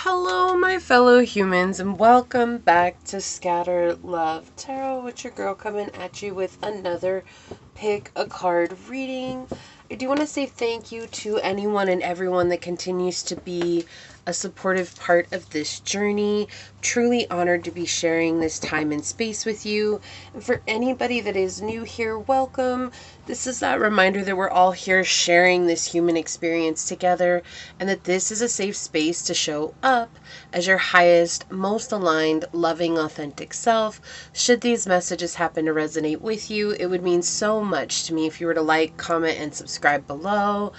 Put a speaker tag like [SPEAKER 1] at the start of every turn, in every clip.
[SPEAKER 1] Hello, my fellow humans, and welcome back to Scatter Love Tarot with your girl coming at you with another pick a card reading. I do want to say thank you to anyone and everyone that continues to be a supportive part of this journey. Truly honored to be sharing this time and space with you. And for anybody that is new here, welcome. This is that reminder that we're all here sharing this human experience together, and that this is a safe space to show up as your highest, most aligned, loving, authentic self. Should these messages happen to resonate with you, it would mean so much to me if you were to like, comment, and subscribe below.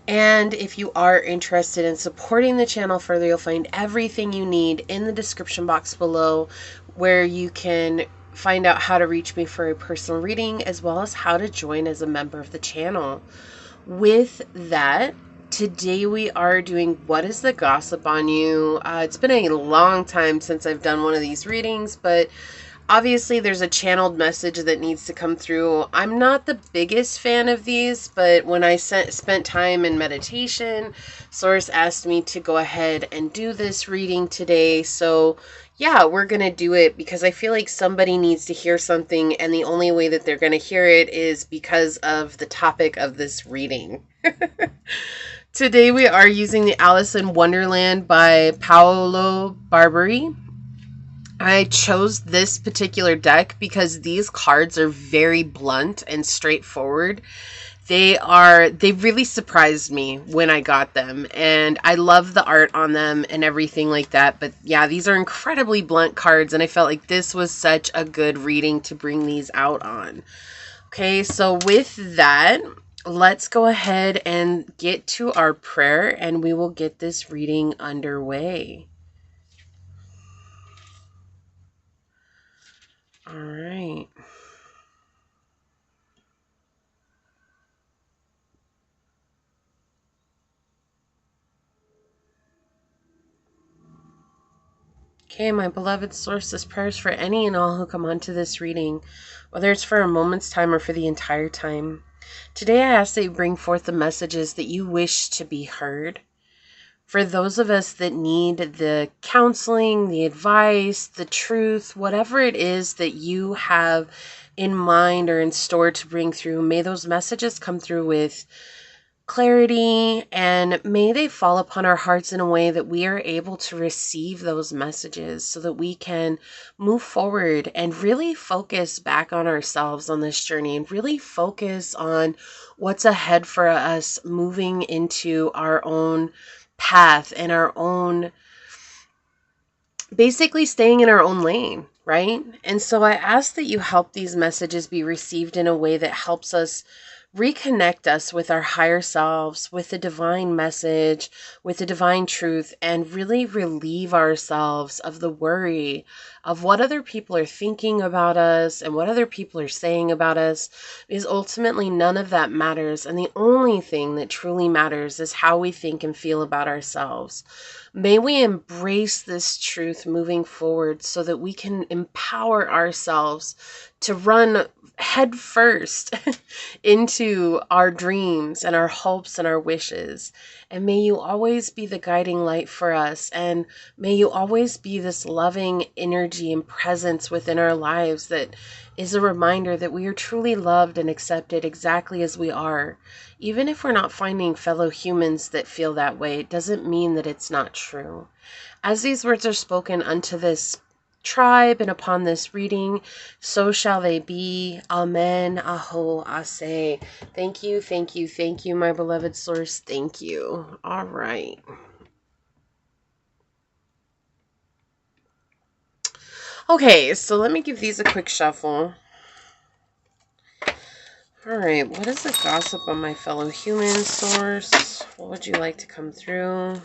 [SPEAKER 1] And if you are interested in supporting the channel further, you'll find everything you need in the description box below, where you can find out how to reach me for a personal reading, as well as how to join as a member of the channel. With that, today we are doing What is the Gossip on You? It's been a long time since I've done one of these readings, but obviously there's a channeled message that needs to come through. I'm not the biggest fan of these, but when I spent time in meditation, Source asked me to go ahead and do this reading today. So yeah, we're going to do it because I feel like somebody needs to hear something, and the only way that they're going to hear it is because of the topic of this reading. Today we are using the Alice in Wonderland by Paolo Barberi. I chose this particular deck because these cards are very blunt and straightforward. They really surprised me when I got them, and I love the art on them and everything like that. But yeah, these are incredibly blunt cards, and I felt like this was such a good reading to bring these out on. Okay, so with that, let's go ahead and get to our prayer, and we will get this reading underway. All right. Okay, my beloved Source, this prayer is for any and all who come onto this reading, whether it's for a moment's time or for the entire time. Today I ask that you bring forth the messages that you wish to be heard. For those of us that need the counseling, the advice, the truth, whatever it is that you have in mind or in store to bring through, may those messages come through with clarity, and may they fall upon our hearts in a way that we are able to receive those messages so that we can move forward and really focus back on ourselves on this journey, and really focus on what's ahead for us moving into our own path and our own, basically staying in our own lane, right? And so I ask that you help these messages be received in a way that helps us reconnect us with our higher selves, with the divine message, with the divine truth, and really relieve ourselves of the worry of what other people are thinking about us and what other people are saying about us, because ultimately none of that matters. And the only thing that truly matters is how we think and feel about ourselves. May we embrace this truth moving forward so that we can empower ourselves to run head first into our dreams and our hopes and our wishes. And may you always be the guiding light for us. And may you always be this loving energy and presence within our lives that is a reminder that we are truly loved and accepted exactly as we are. Even if we're not finding fellow humans that feel that way, it doesn't mean that it's not true. As these words are spoken unto this tribe and upon this reading, so shall they be. Amen. Aho. Ase. Thank you, thank you, thank you, my beloved Source. Thank you. All right. Okay, so let me give these a quick shuffle. All right, what is the gossip on my fellow human, Source? What would you like to come through?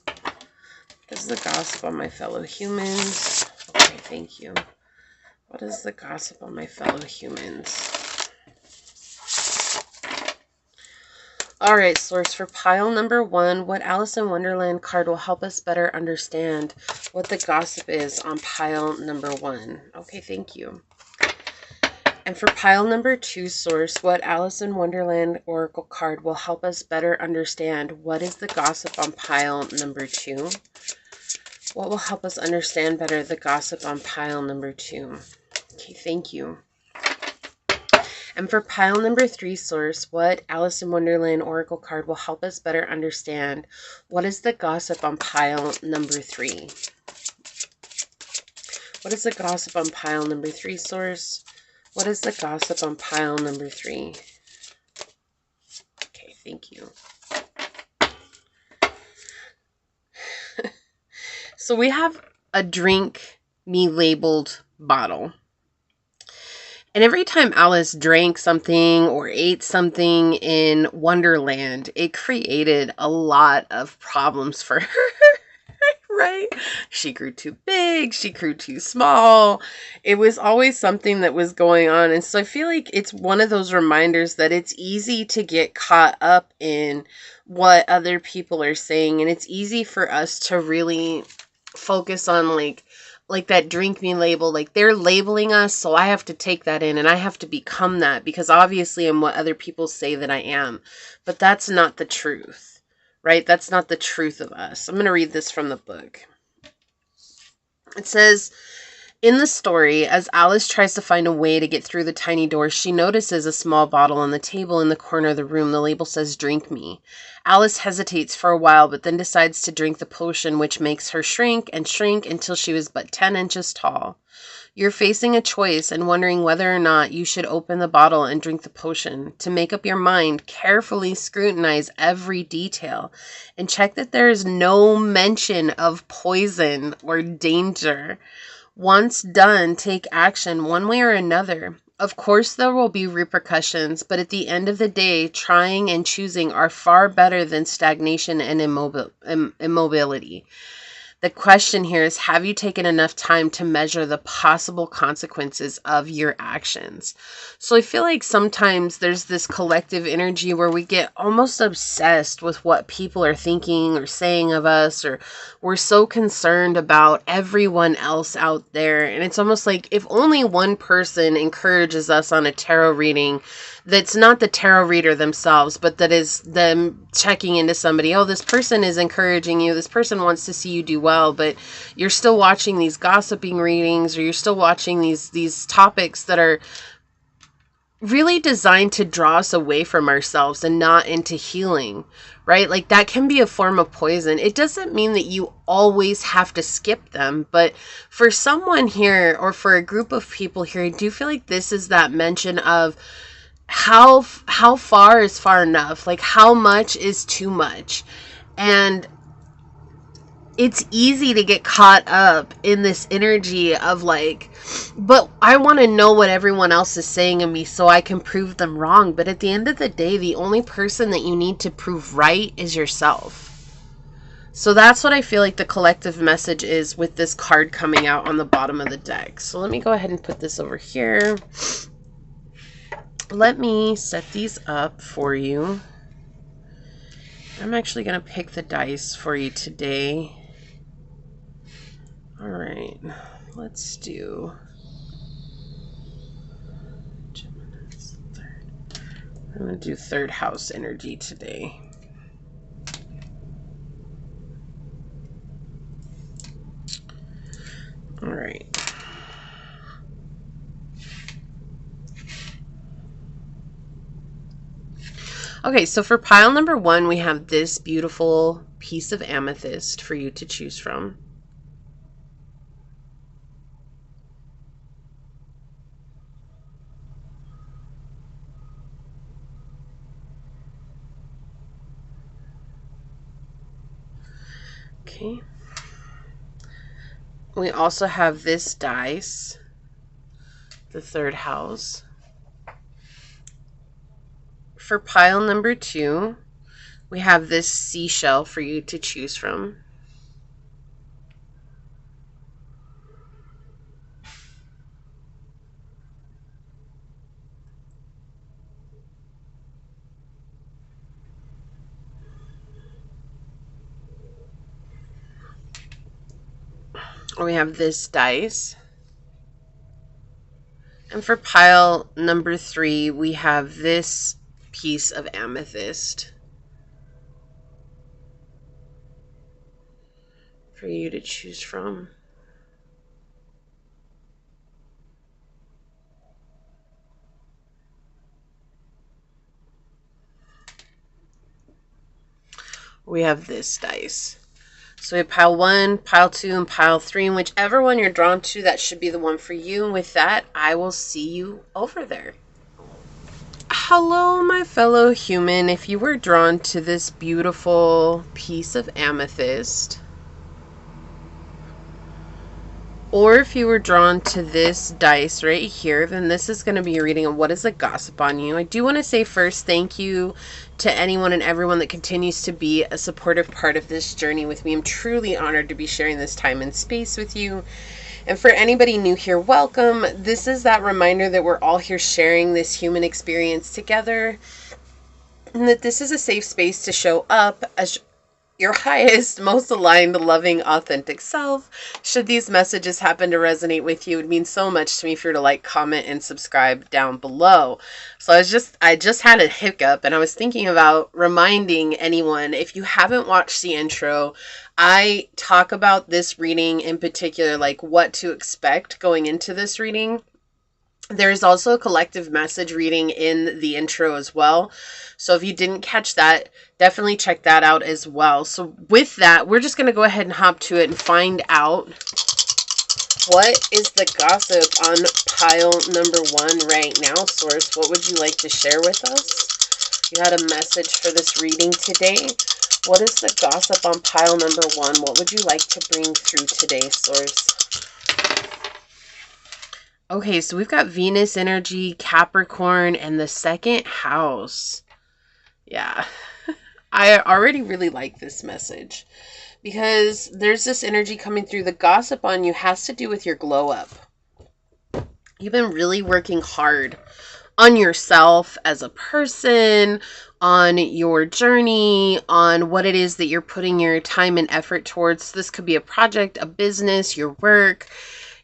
[SPEAKER 1] What is the gossip on my fellow humans? Okay, thank you. What is the gossip on my fellow humans? All right, Source, for pile number 1, what Alice in Wonderland card will help us better understand what the gossip is on pile number 1? Okay, thank you. And for pile number 2, Source, what Alice in Wonderland Oracle card will help us better understand what is the gossip on pile number 2? What will help us understand better the gossip on pile number 2? Okay, thank you. And for pile number 3, source, what Alice in Wonderland Oracle card will help us better understand what is the gossip on pile number 3? What is the gossip on pile number 3, source? What is the gossip on pile number 3? Okay, thank you. So we have a drink me labeled bottle. And every time Alice drank something or ate something in Wonderland, it created a lot of problems for her. Right? She grew too big. She grew too small. It was always something that was going on. And so I feel like it's one of those reminders that it's easy to get caught up in what other people are saying. And it's easy for us to really focus on like that drink me label, like they're labeling us, so I have to take that in and I have to become that because obviously I'm what other people say that I am. But that's not the truth, right? That's not the truth of us. I'm going to read this from the book. It says, in the story, as Alice tries to find a way to get through the tiny door, she notices a small bottle on the table in the corner of the room. The label says, "Drink me." Alice hesitates for a while, but then decides to drink the potion, which makes her shrink and shrink until she was but 10 inches tall. You're facing a choice and wondering whether or not you should open the bottle and drink the potion. To make up your mind, carefully scrutinize every detail and check that there is no mention of poison or danger. Once done, take action one way or another. Of course, there will be repercussions, but at the end of the day, trying and choosing are far better than stagnation and immobility. The question here is, have you taken enough time to measure the possible consequences of your actions? So I feel like sometimes there's this collective energy where we get almost obsessed with what people are thinking or saying of us, or we're so concerned about everyone else out there. And it's almost like if only one person encourages us on a tarot reading that's not the tarot reader themselves, but that is them checking into somebody. Oh, this person is encouraging you. This person wants to see you do well, but you're still watching these gossiping readings, or you're still watching these topics that are really designed to draw us away from ourselves and not into healing, right? Like that can be a form of poison. It doesn't mean that you always have to skip them, but for someone here or for a group of people here, I do feel like this is that mention of how far is far enough, like how much is too much. And it's easy to get caught up in this energy of like, but I want to know what everyone else is saying of me so I can prove them wrong. But at the end of the day, the only person that you need to prove right is yourself. So that's what I feel like the collective message is with this card coming out on the bottom of the deck. So let me go ahead and put this over here. Let me set these up for you. I'm actually going to pick the dice for you today. All right, let's do Gemini's third. I'm going to do third house energy today. All right. Okay, so for pile number 1, we have this beautiful piece of amethyst for you to choose from. Okay. We also have this dice, the third house. For pile number 2, we have this seashell for you to choose from. We have this dice. And for pile number 3, we have this piece of amethyst for you to choose from. We have this dice. So we have pile 1, pile 2, and pile 3. And whichever one you're drawn to, that should be the one for you. And with that, I will see you over there. Hello, my fellow human. If you were drawn to this beautiful piece of amethyst, or if you were drawn to this dice right here, then this is going to be a reading of what is the gossip on you. I do want to say first, thank you to anyone and everyone that continues to be a supportive part of this journey with me. I'm truly honored to be sharing this time and space with you. And for anybody new here, welcome. This is that reminder that we're all here sharing this human experience together, and that this is a safe space to show up as your highest, most aligned, loving, authentic self. Should these messages happen to resonate with you, it would mean so much to me if you were to like, comment, and subscribe down below. So I just had a hiccup, and I was thinking about reminding anyone, if you haven't watched the intro, I talk about this reading in particular, like what to expect going into this reading. There's also a collective message reading in the intro as well. So if you didn't catch that, definitely check that out as well. So with that, we're just going to go ahead and hop to it and find out what is the gossip on pile number 1 right now, Source. What would you like to share with us? You had a message for this reading today. What is the gossip on pile number 1? What would you like to bring through today, Source? Okay, so we've got Venus energy, Capricorn, and the 2nd house. Yeah, I already really like this message because there's this energy coming through. The gossip on you has to do with your glow up. You've been really working hard on yourself as a person, on your journey, on what it is that you're putting your time and effort towards. This could be a project, a business, your work,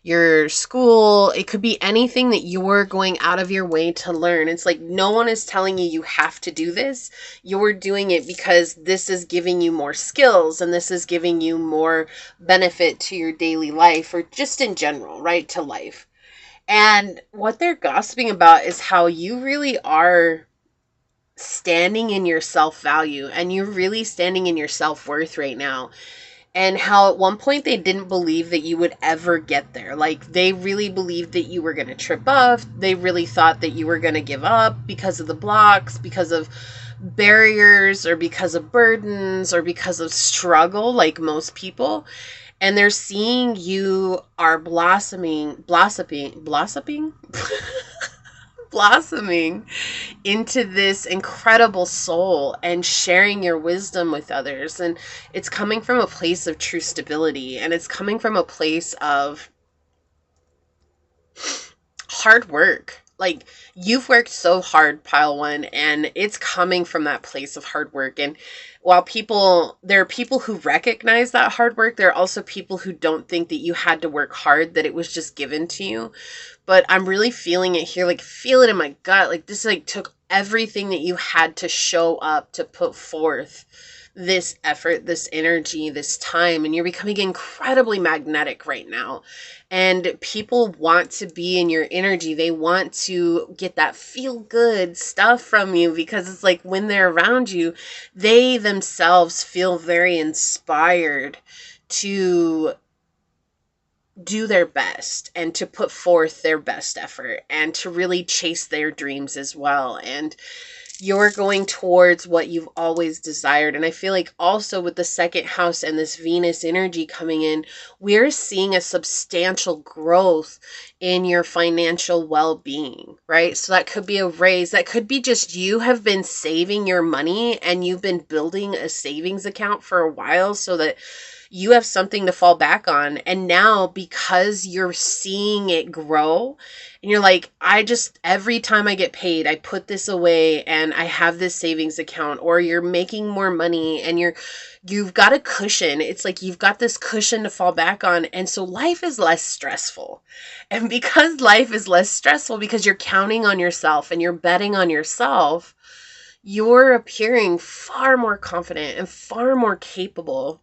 [SPEAKER 1] your school. It could be anything that you're going out of your way to learn. It's like no one is telling you you have to do this. You're doing it because this is giving you more skills, and this is giving you more benefit to your daily life, or just in general, right, to life. And what they're gossiping about is how you really are standing in your self-value, and you're really standing in your self-worth right now. And how at one point they didn't believe that you would ever get there. Like, they really believed that you were going to trip up. They really thought that you were going to give up because of the blocks, because of barriers, or because of burdens, or because of struggle, like most people. And they're seeing you are blossoming blossoming into this incredible soul and sharing your wisdom with others. And it's coming from a place of true stability, and it's coming from a place of hard work. Like, you've worked so hard, pile 1, and it's coming from that place of hard work. And while there are people who recognize that hard work, there are also people who don't think that you had to work hard, that it was just given to you. But I'm really feeling it here, like, feel it in my gut. Like, this like took everything that you had to show up, to put forth this effort, this energy, this time, and you're becoming incredibly magnetic right now. And people want to be in your energy. They want to get that feel good stuff from you, because it's like when they're around you, they themselves feel very inspired to do their best and to put forth their best effort and to really chase their dreams as well. And you're going towards what you've always desired. And I feel like also with the 2nd house and this Venus energy coming in, we're seeing a substantial growth in your financial well-being, right? So that could be a raise. That could be just you have been saving your money, and you've been building a savings account for a while so that you have something to fall back on. And now, because you're seeing it grow, and you're like, every time I get paid, I put this away and I have this savings account. Or you're making more money and you've got a cushion. It's like you've got this cushion to fall back on. And so life is less stressful. And because life is less stressful, because you're counting on yourself and you're betting on yourself, you're appearing far more confident and far more capable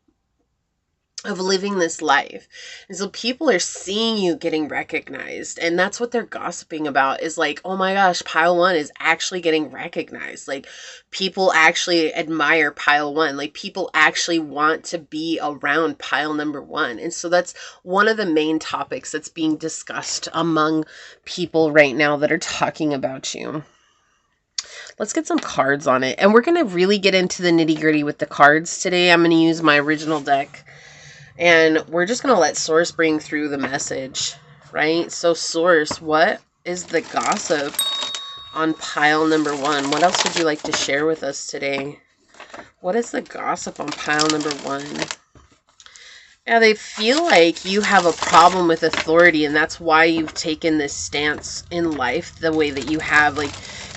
[SPEAKER 1] of living this life. And so people are seeing you getting recognized, and that's what they're gossiping about, is like, oh my gosh, pile one is actually getting recognized. Like, people actually admire pile one. Like, people actually want to be around pile number one. And so that's one of the main topics that's being discussed among people right now that are talking about you. Let's get some cards on it. And we're going to really get into the nitty gritty with the cards today. I'm going to use my original deck. And we're just going to let Source bring through the message, right? So Source, what is the gossip on pile number one? What else would you like to share with us today? What is the gossip on pile number one? Yeah, they feel like you have a problem with authority, and that's why you've taken this stance in life the way that you have. Like,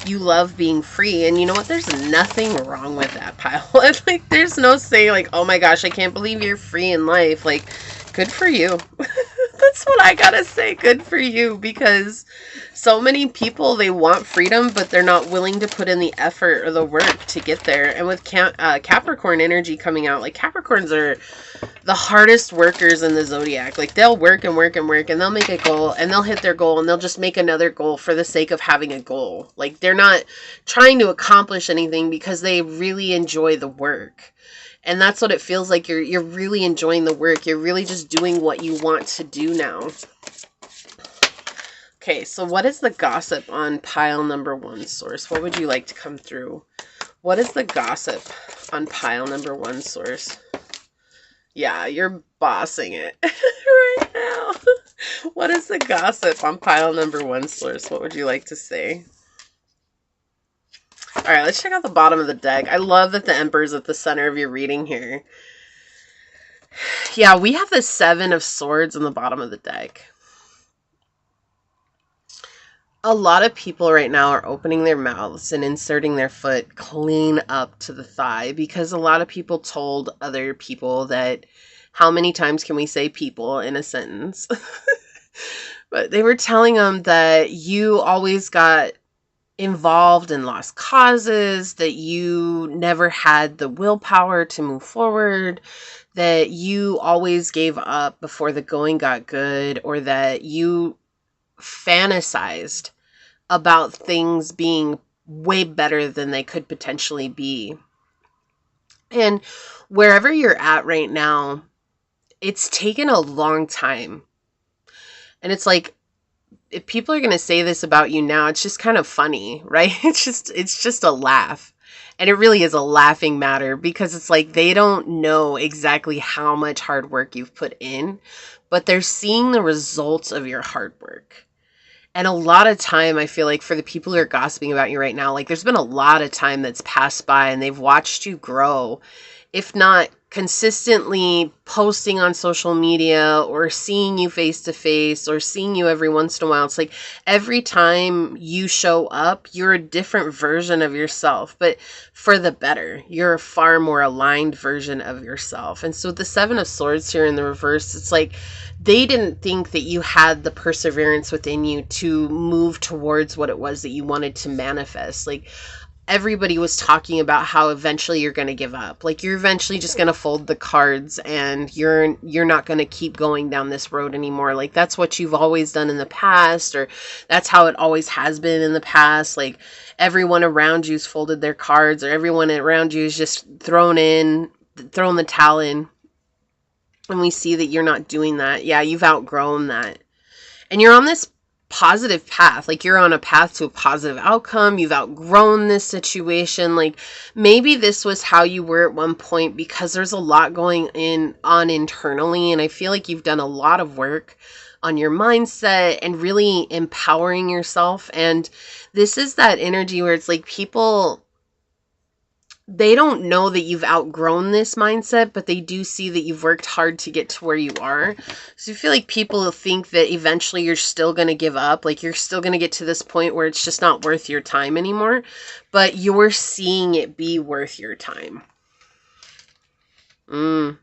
[SPEAKER 1] you love being free, and you know what? There's nothing wrong with that, pile. Like, there's no saying, like, oh my gosh, I can't believe you're free in life. Like, good for you. That's what I gotta say. Good for you, because so many people, they want freedom, but they're not willing to put in the effort or the work to get there. And with Capricorn energy coming out, like, Capricorns are the hardest workers in the zodiac. Like, they'll work and work and work, and they'll make a goal, and they'll hit their goal, and they'll just make another goal for the sake of having a goal. Like, they're not trying to accomplish anything because they really enjoy the work. And that's what it feels like. You're really enjoying the work. You're really just doing what you want to do now. Okay, so what is the gossip on pile number one, Source? What would you like to come through? What is the gossip on pile number one, Source? Yeah, you're bossing it right now. What is the gossip on pile number one, Source? What would you like to say? All right, let's check out the bottom of the deck. I love that the Emperor's at the center of your reading here. Yeah, we have the Seven of Swords in the bottom of the deck. A lot of people right now are opening their mouths and inserting their foot clean up to the thigh, because a lot of people told other people that, how many times can we say people in a sentence? But they were telling them that you always got involved in lost causes, that you never had the willpower to move forward, that you always gave up before the going got good, or that you fantasized about things being way better than they could potentially be. And wherever you're at right now, it's taken a long time. And it's like, if people are going to say this about you now, it's just kind of funny, right? It's just a laugh. And it really is a laughing matter, because it's like they don't know exactly how much hard work you've put in, but they're seeing the results of your hard work. And a lot of time, I feel like, for the people who are gossiping about you right now, like, there's been a lot of time that's passed by and they've watched you grow, if not consistently posting on social media or seeing you face to face or seeing you every once in a while. It's like every time you show up, you're a different version of yourself, but for the better. You're a far more aligned version of yourself. And so the Seven of Swords here in the reverse, it's like they didn't think that you had the perseverance within you to move towards what it was that you wanted to manifest. Like, everybody was talking about how eventually you're going to give up. Like, you're eventually just going to fold the cards and you're not going to keep going down this road anymore. Like, that's what you've always done in the past, or that's how it always has been in the past. Like, everyone around you's folded their cards, or everyone around you is just thrown the towel in. And we see that you're not doing that. Yeah, you've outgrown that. And you're on this positive path. Like, you're on a path to a positive outcome. You've outgrown this situation. Like, maybe this was how you were at one point, because there's a lot going on internally, and I feel like you've done a lot of work on your mindset and really empowering yourself. And this is that energy where it's like people, they don't know that you've outgrown this mindset, but they do see that you've worked hard to get to where you are. So you feel like people think that eventually you're still going to give up. Like, you're still going to get to this point where it's just not worth your time anymore, but you're seeing it be worth your time. We've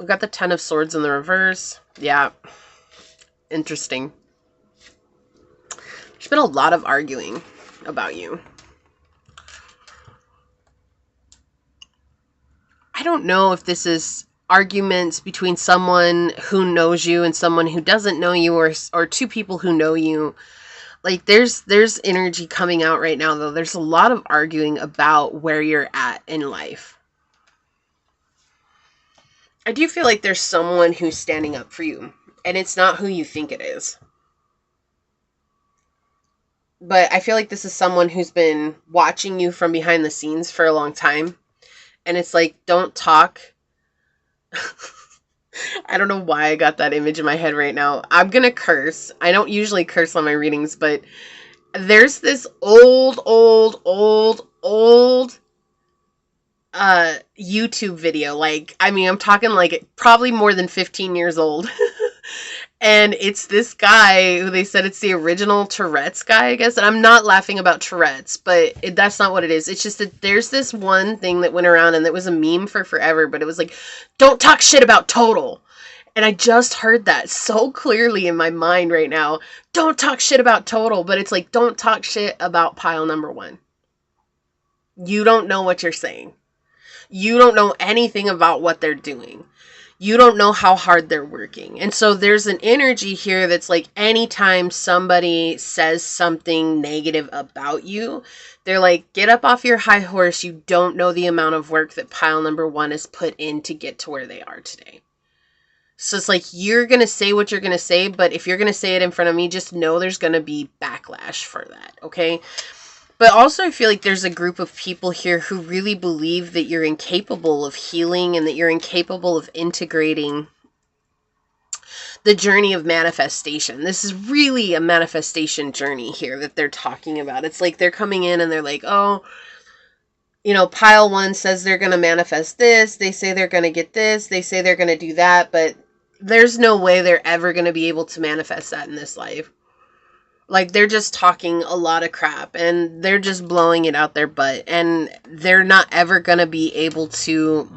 [SPEAKER 1] got the Ten of Swords in the reverse. Yeah. Interesting. There's been a lot of arguing about you. I don't know if this is arguments between someone who knows you and someone who doesn't know you, or two people who know you. Like there's energy coming out right now, though. There's a lot of arguing about where you're at in life. I do feel like there's someone who's standing up for you, and it's not who you think it is. But I feel like this is someone who's been watching you from behind the scenes for a long time. And it's like, don't talk. I don't know why I got that image in my head right now. I'm going to curse. I don't usually curse on my readings, but there's this old YouTube video. Like, I mean, I'm talking like probably more than 15 years old. And it's this guy who they said it's the original Tourette's guy, I guess. And I'm not laughing about Tourette's, but that's not what it is. It's just that there's this one thing that went around and that was a meme for forever, but it was like, don't talk shit about Total. And I just heard that so clearly in my mind right now. Don't talk shit about Total, but it's like, don't talk shit about pile number one. You don't know what you're saying. You don't know anything about what they're doing. You don't know how hard they're working. And so there's an energy here that's like anytime somebody says something negative about you, they're like, get up off your high horse. You don't know the amount of work that pile number one has put in to get to where they are today. So it's like, you're going to say what you're going to say, but if you're going to say it in front of me, just know there's going to be backlash for that, okay? But also I feel like there's a group of people here who really believe that you're incapable of healing and that you're incapable of integrating the journey of manifestation. This is really a manifestation journey here that they're talking about. It's like they're coming in and they're like, oh, you know, pile one says they're going to manifest this. They say they're going to get this. They say they're going to do that. But there's no way they're ever going to be able to manifest that in this life. Like, they're just talking a lot of crap and they're just blowing it out their butt, and they're not ever going to be able to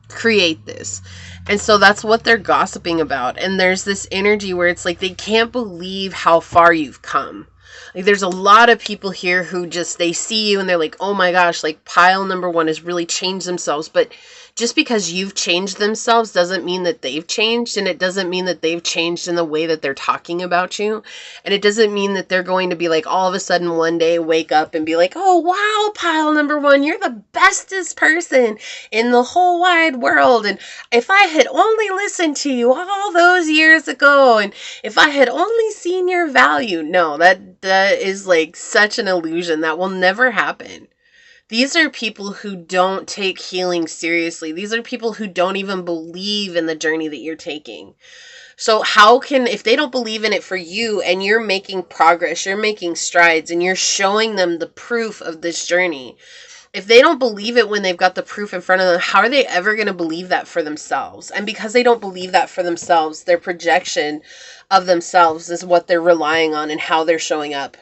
[SPEAKER 1] create this. And so that's what they're gossiping about. And there's this energy where it's like they can't believe how far you've come. Like, there's a lot of people here who just, they see you and they're like, oh my gosh, like pile number one has really changed themselves. But just because you've changed themselves doesn't mean that they've changed, and it doesn't mean that they've changed in the way that they're talking about you. And it doesn't mean that they're going to be like, all of a sudden one day wake up and be like, oh wow, pile number one, you're the bestest person in the whole wide world. And if I had only listened to you all those years ago, and if I had only seen your value. No, that is like such an illusion. That will never happen. These are people who don't take healing seriously. These are people who don't even believe in the journey that you're taking. So how can, if they don't believe in it for you and you're making progress, you're making strides, and you're showing them the proof of this journey, if they don't believe it when they've got the proof in front of them, how are they ever going to believe that for themselves? And because they don't believe that for themselves, their projection of themselves is what they're relying on and how they're showing up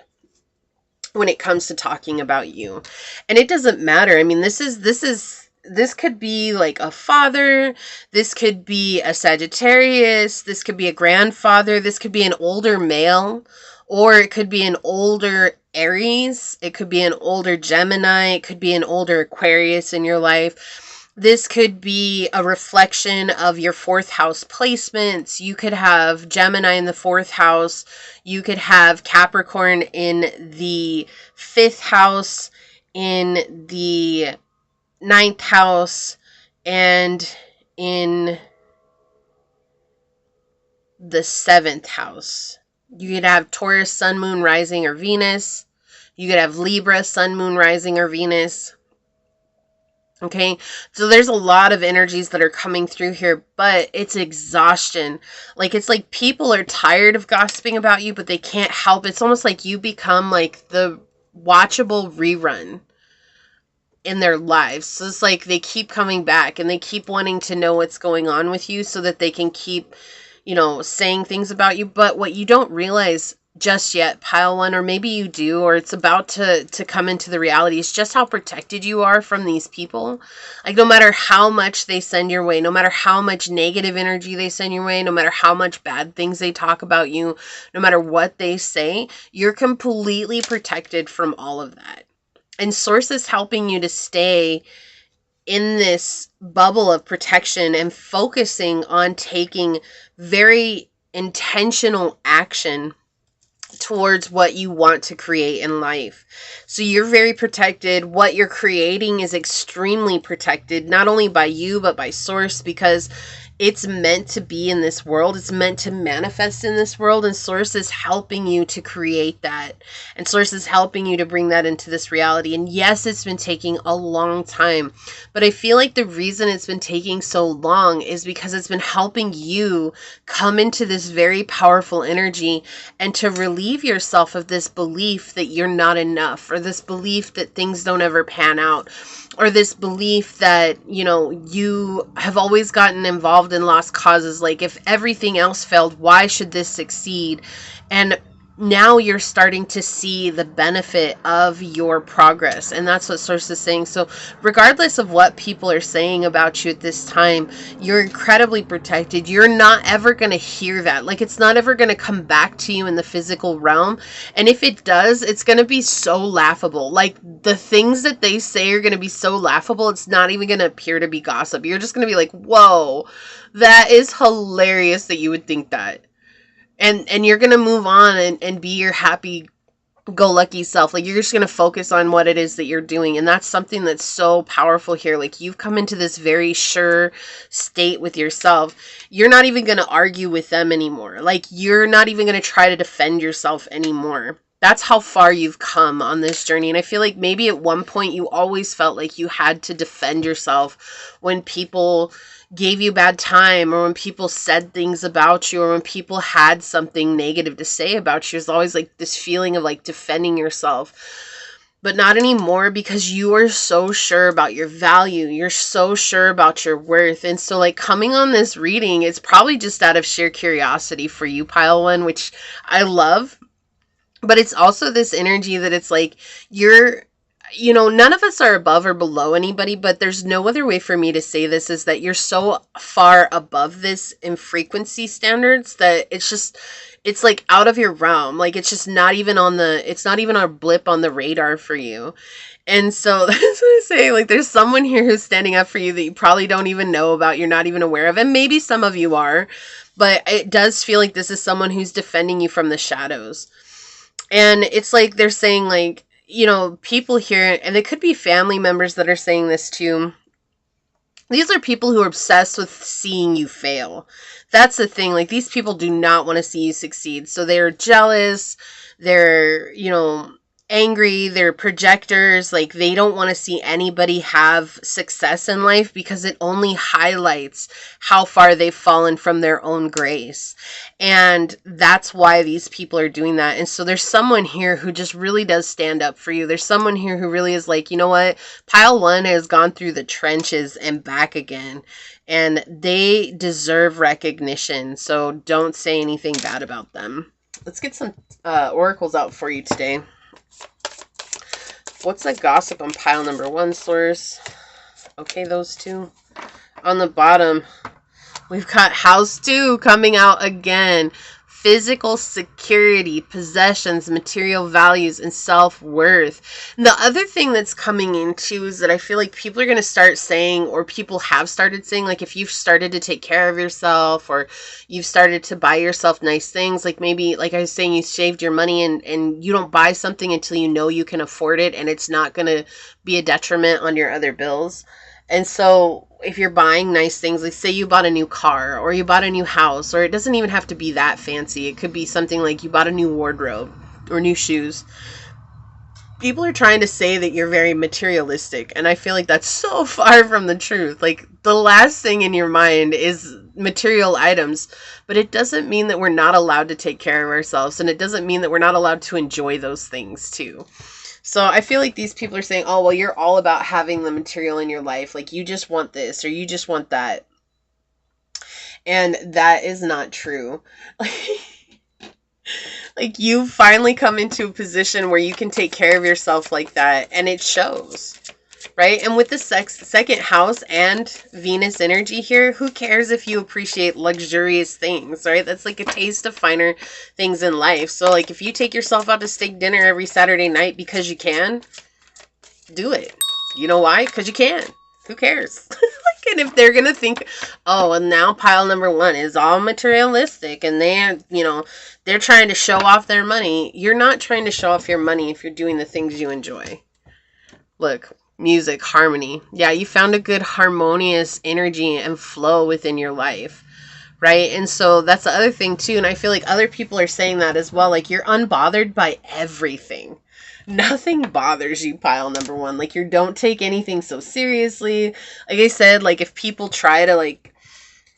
[SPEAKER 1] when it comes to talking about you. And it doesn't matter. I mean, this could be like a father, this could be a Sagittarius, this could be a grandfather, this could be an older male, or it could be an older Aries, it could be an older Gemini, it could be an older Aquarius in your life. This could be a reflection of your fourth house placements. You could have Gemini in the fourth house. You could have Capricorn in the fifth house, in the ninth house, and in the seventh house. You could have Taurus, Sun, Moon, Rising, or Venus. You could have Libra, Sun, Moon, Rising, or Venus. Okay, so there's a lot of energies that are coming through here, but it's exhaustion. Like, it's like people are tired of gossiping about you, but they can't help. It's almost like you become like the watchable rerun in their lives. So it's like they keep coming back and they keep wanting to know what's going on with you so that they can keep, you know, saying things about you. But what you don't realize just yet, pile one, or maybe you do, or it's about to come into the reality, is just how protected you are from these people. Like, no matter how much they send your way, no matter how much negative energy they send your way, no matter how much bad things they talk about you, no matter what they say, you're completely protected from all of that. And Source is helping you to stay in this bubble of protection and focusing on taking very intentional action towards what you want to create in life. So you're very protected. What you're creating is extremely protected, not only by you, but by source, because it's meant to be in this world. It's meant to manifest in this world, and source is helping you to create that. And source is helping you to bring that into this reality. And yes, it's been taking a long time, but I feel like the reason it's been taking so long is because it's been helping you come into this very powerful energy and to relieve yourself of this belief that you're not enough, or this belief that things don't ever pan out, or this belief that, you know, you have always gotten involved in lost causes. Like, if everything else failed, why should this succeed? And now you're starting to see the benefit of your progress. And that's what Source is saying. So regardless of what people are saying about you at this time, you're incredibly protected. You're not ever going to hear that. Like, it's not ever going to come back to you in the physical realm. And if it does, it's going to be so laughable. Like, the things that they say are going to be so laughable, it's not even going to appear to be gossip. You're just going to be like, whoa, that is hilarious that you would think that. And you're going to move on and be your happy-go-lucky self. Like, you're just going to focus on what it is that you're doing. And that's something that's so powerful here. Like, you've come into this very sure state with yourself. You're not even going to argue with them anymore. Like, you're not even going to try to defend yourself anymore. That's how far you've come on this journey. And I feel like maybe at one point you always felt like you had to defend yourself when people gave you bad time, or when people said things about you, or when people had something negative to say about you. There's always like this feeling of like defending yourself. But not anymore, because you are so sure about your value. You're so sure about your worth. And so, like, coming on this reading, it's probably just out of sheer curiosity for you, Pile 1, which I love. But it's also this energy that it's like, you know, none of us are above or below anybody, but there's no other way for me to say this, is that you're so far above this in frequency standards that it's like out of your realm. Like, it's just not even it's not even a blip on the radar for you. And so that's what I say. Like, there's someone here who's standing up for you that you probably don't even know about, you're not even aware of. And maybe some of you are, but it does feel like this is someone who's defending you from the shadows. And it's like they're saying, like, you know, people here, and it could be family members that are saying this too. These are people who are obsessed with seeing you fail. That's the thing. Like, these people do not want to see you succeed. So they're jealous. They're, you know, angry. They're projectors. Like, they don't want to see anybody have success in life, because it only highlights how far they've fallen from their own grace. And that's why these people are doing that. And so there's someone here who just really does stand up for you. There's someone here who really is like, you know what? Pile 1 has gone through the trenches and back again, and they deserve recognition. So don't say anything bad about them. Let's get some oracles out for you today. What's the gossip on pile number 1, Source? Okay, those two. On the bottom, we've got house 2 coming out again. Physical security, possessions, material values, and self-worth. And the other thing that's coming in too is that I feel like people are going to start saying, or people have started saying, like, if you've started to take care of yourself, or you've started to buy yourself nice things, like maybe, like I was saying, you saved your money and you don't buy something until you know you can afford it and it's not going to be a detriment on your other bills. And so if you're buying nice things, like say you bought a new car, or you bought a new house, or it doesn't even have to be that fancy. It could be something like you bought a new wardrobe or new shoes. People are trying to say that you're very materialistic, and I feel like that's so far from the truth. Like, the last thing in your mind is material items, but it doesn't mean that we're not allowed to take care of ourselves, and it doesn't mean that we're not allowed to enjoy those things too. So I feel like these people are saying, oh, well, you're all about having the material in your life. Like, you just want this, or you just want that. And that is not true. Like, you finally come into a position where you can take care of yourself like that, and it shows. Right? And with the second house and Venus energy here, who cares if you appreciate luxurious things, right? That's like a taste of finer things in life. So, like, if you take yourself out to steak dinner every Saturday night because you can, do it. You know why? Because you can. Who cares? Like, and if they're going to think, oh, and now pile number one is all materialistic and they're trying to show off their money. You're not trying to show off your money if you're doing the things you enjoy. Look, music, harmony. Yeah, you found a good harmonious energy and flow within your life, right? And so that's the other thing too. And I feel like other people are saying that as well. Like, you're unbothered by everything. Nothing bothers you, pile number one. Like, you don't take anything so seriously. Like I said, like, if people try to like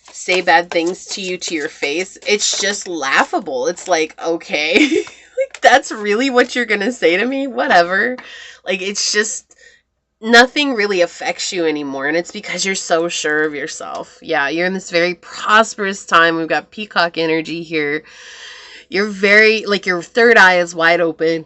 [SPEAKER 1] say bad things to you to your face, it's just laughable. It's like, okay, like, that's really what you're gonna say to me? Whatever. Like, it's just, nothing really affects you anymore, and it's because you're so sure of yourself. Yeah, you're in this very prosperous time. We've got peacock energy here. You're very, like, your third eye is wide open.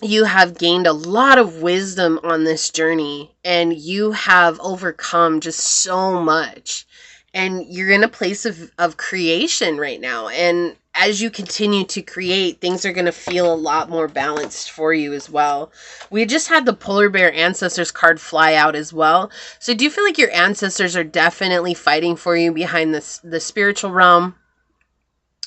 [SPEAKER 1] You have gained a lot of wisdom on this journey, and you have overcome just so much. And you're in a place of creation right now. And as you continue to create, things are going to feel a lot more balanced for you as well. We just had the polar bear ancestors card fly out as well. So I do feel like your ancestors are definitely fighting for you behind the spiritual realm.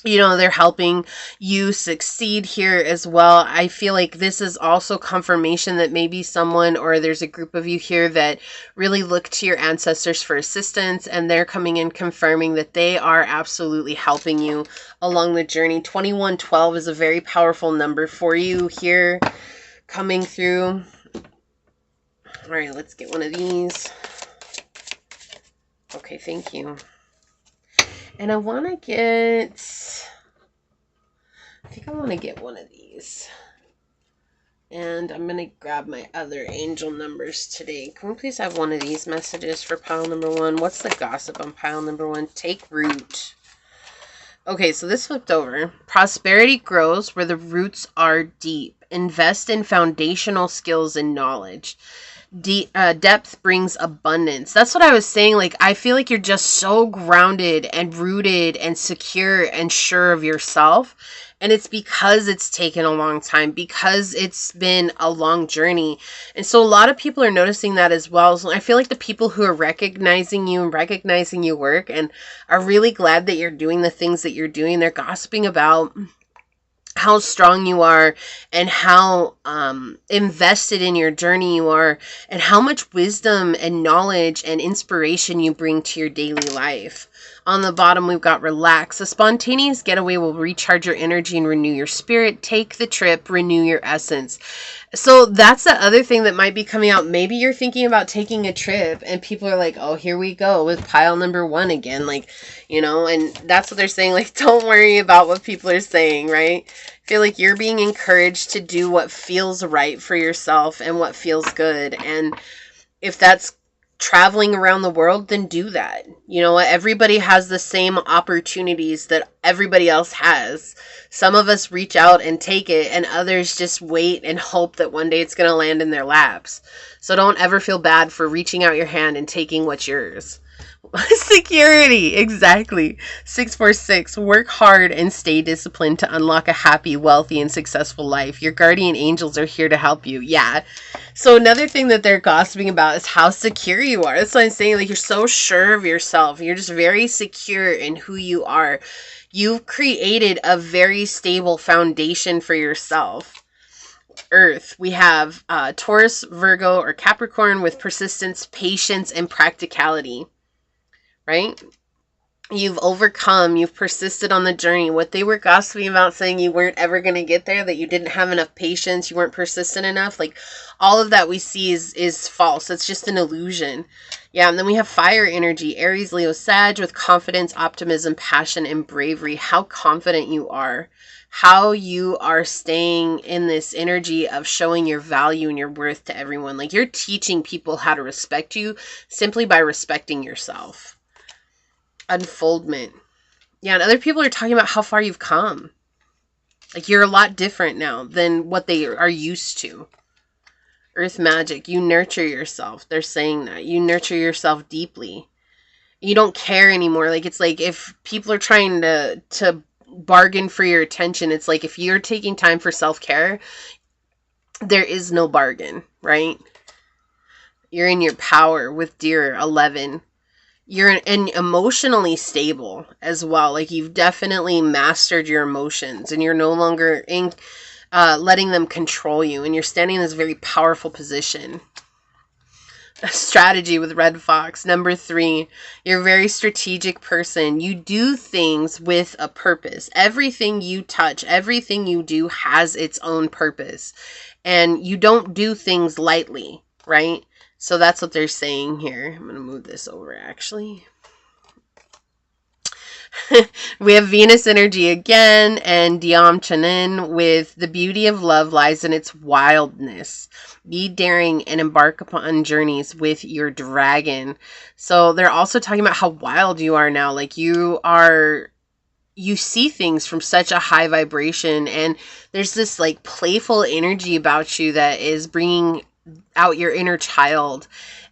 [SPEAKER 1] You know, they're helping you succeed here as well. I feel like this is also confirmation that maybe someone, or there's a group of you here that really look to your ancestors for assistance, and they're coming in confirming that they are absolutely helping you along the journey. 2112 is a very powerful number for you here coming through. All right, let's get one of these. Okay, thank you. And I want to get, I think I want to get one of these. And I'm going to grab my other angel numbers today. Can we please have one of these messages for pile number one? What's the gossip on pile number one? Take root. Okay, so this flipped over. Prosperity grows where the roots are deep. Invest in foundational skills and knowledge. Depth brings abundance. That's what I was saying. Like, I feel like you're just so grounded and rooted and secure and sure of yourself. And it's because it's taken a long time, because it's been a long journey. And so a lot of people are noticing that as well. So I feel like the people who are recognizing you and recognizing your work and are really glad that you're doing the things that you're doing, they're gossiping about how strong you are and how invested in your journey you are, and how much wisdom and knowledge and inspiration you bring to your daily life. On the bottom, we've got relax. A spontaneous getaway will recharge your energy and renew your spirit. Take the trip, renew your essence. So that's the other thing that might be coming out. Maybe you're thinking about taking a trip and people are like, oh, here we go with pile number one again. Like, you know, and that's what they're saying. Like, don't worry about what people are saying, right? I feel like you're being encouraged to do what feels right for yourself and what feels good. And if that's traveling around the world, then do that. You know what? Everybody has the same opportunities that everybody else has. Some of us reach out and take it, and others just wait and hope that one day it's going to land in their laps. So don't ever feel bad for reaching out your hand and taking what's yours. Security, exactly. 646, work hard and stay disciplined to unlock a happy, wealthy, and successful life. Your guardian angels are here to help you. Yeah. So another thing that they're gossiping about is how secure you are. That's what I'm saying. Like, you're so sure of yourself. You're just very secure in who you are. You've created a very stable foundation for yourself. Earth, we have Taurus, Virgo, or Capricorn with persistence, patience, and practicality. Right? You've overcome, you've persisted on the journey. What they were gossiping about, saying you weren't ever going to get there, that you didn't have enough patience, you weren't persistent enough, like, all of that we see is false. It's just an illusion. Yeah, and then we have fire energy, Aries, Leo, Sag, with confidence, optimism, passion, and bravery. How confident you are. How you are staying in this energy of showing your value and your worth to everyone. Like, you're teaching people how to respect you simply by respecting yourself. Unfoldment. Yeah, and other people are talking about how far you've come. Like, you're a lot different now than what they are used to. Earth magic. You nurture yourself. They're saying that. You nurture yourself deeply. You don't care anymore. Like, it's like if people are trying to bargain for your attention, it's like if you're taking time for self-care, there is no bargain, right? You're in your power with Deer 11. You're emotionally stable as well. Like, you've definitely mastered your emotions and you're no longer letting them control you. And you're standing in this very powerful position. Strategy with Red Fox. Number 3, you're a very strategic person. You do things with a purpose. Everything you touch, everything you do has its own purpose. And you don't do things lightly, right? So that's what they're saying here. I'm going to move this over, actually. We have Venus energy again, and Diam Chanin with the beauty of love lies in its wildness. Be daring and embark upon journeys with your dragon. So they're also talking about how wild you are now. Like, you see things from such a high vibration, and there's this like playful energy about you that is bringing out your inner child.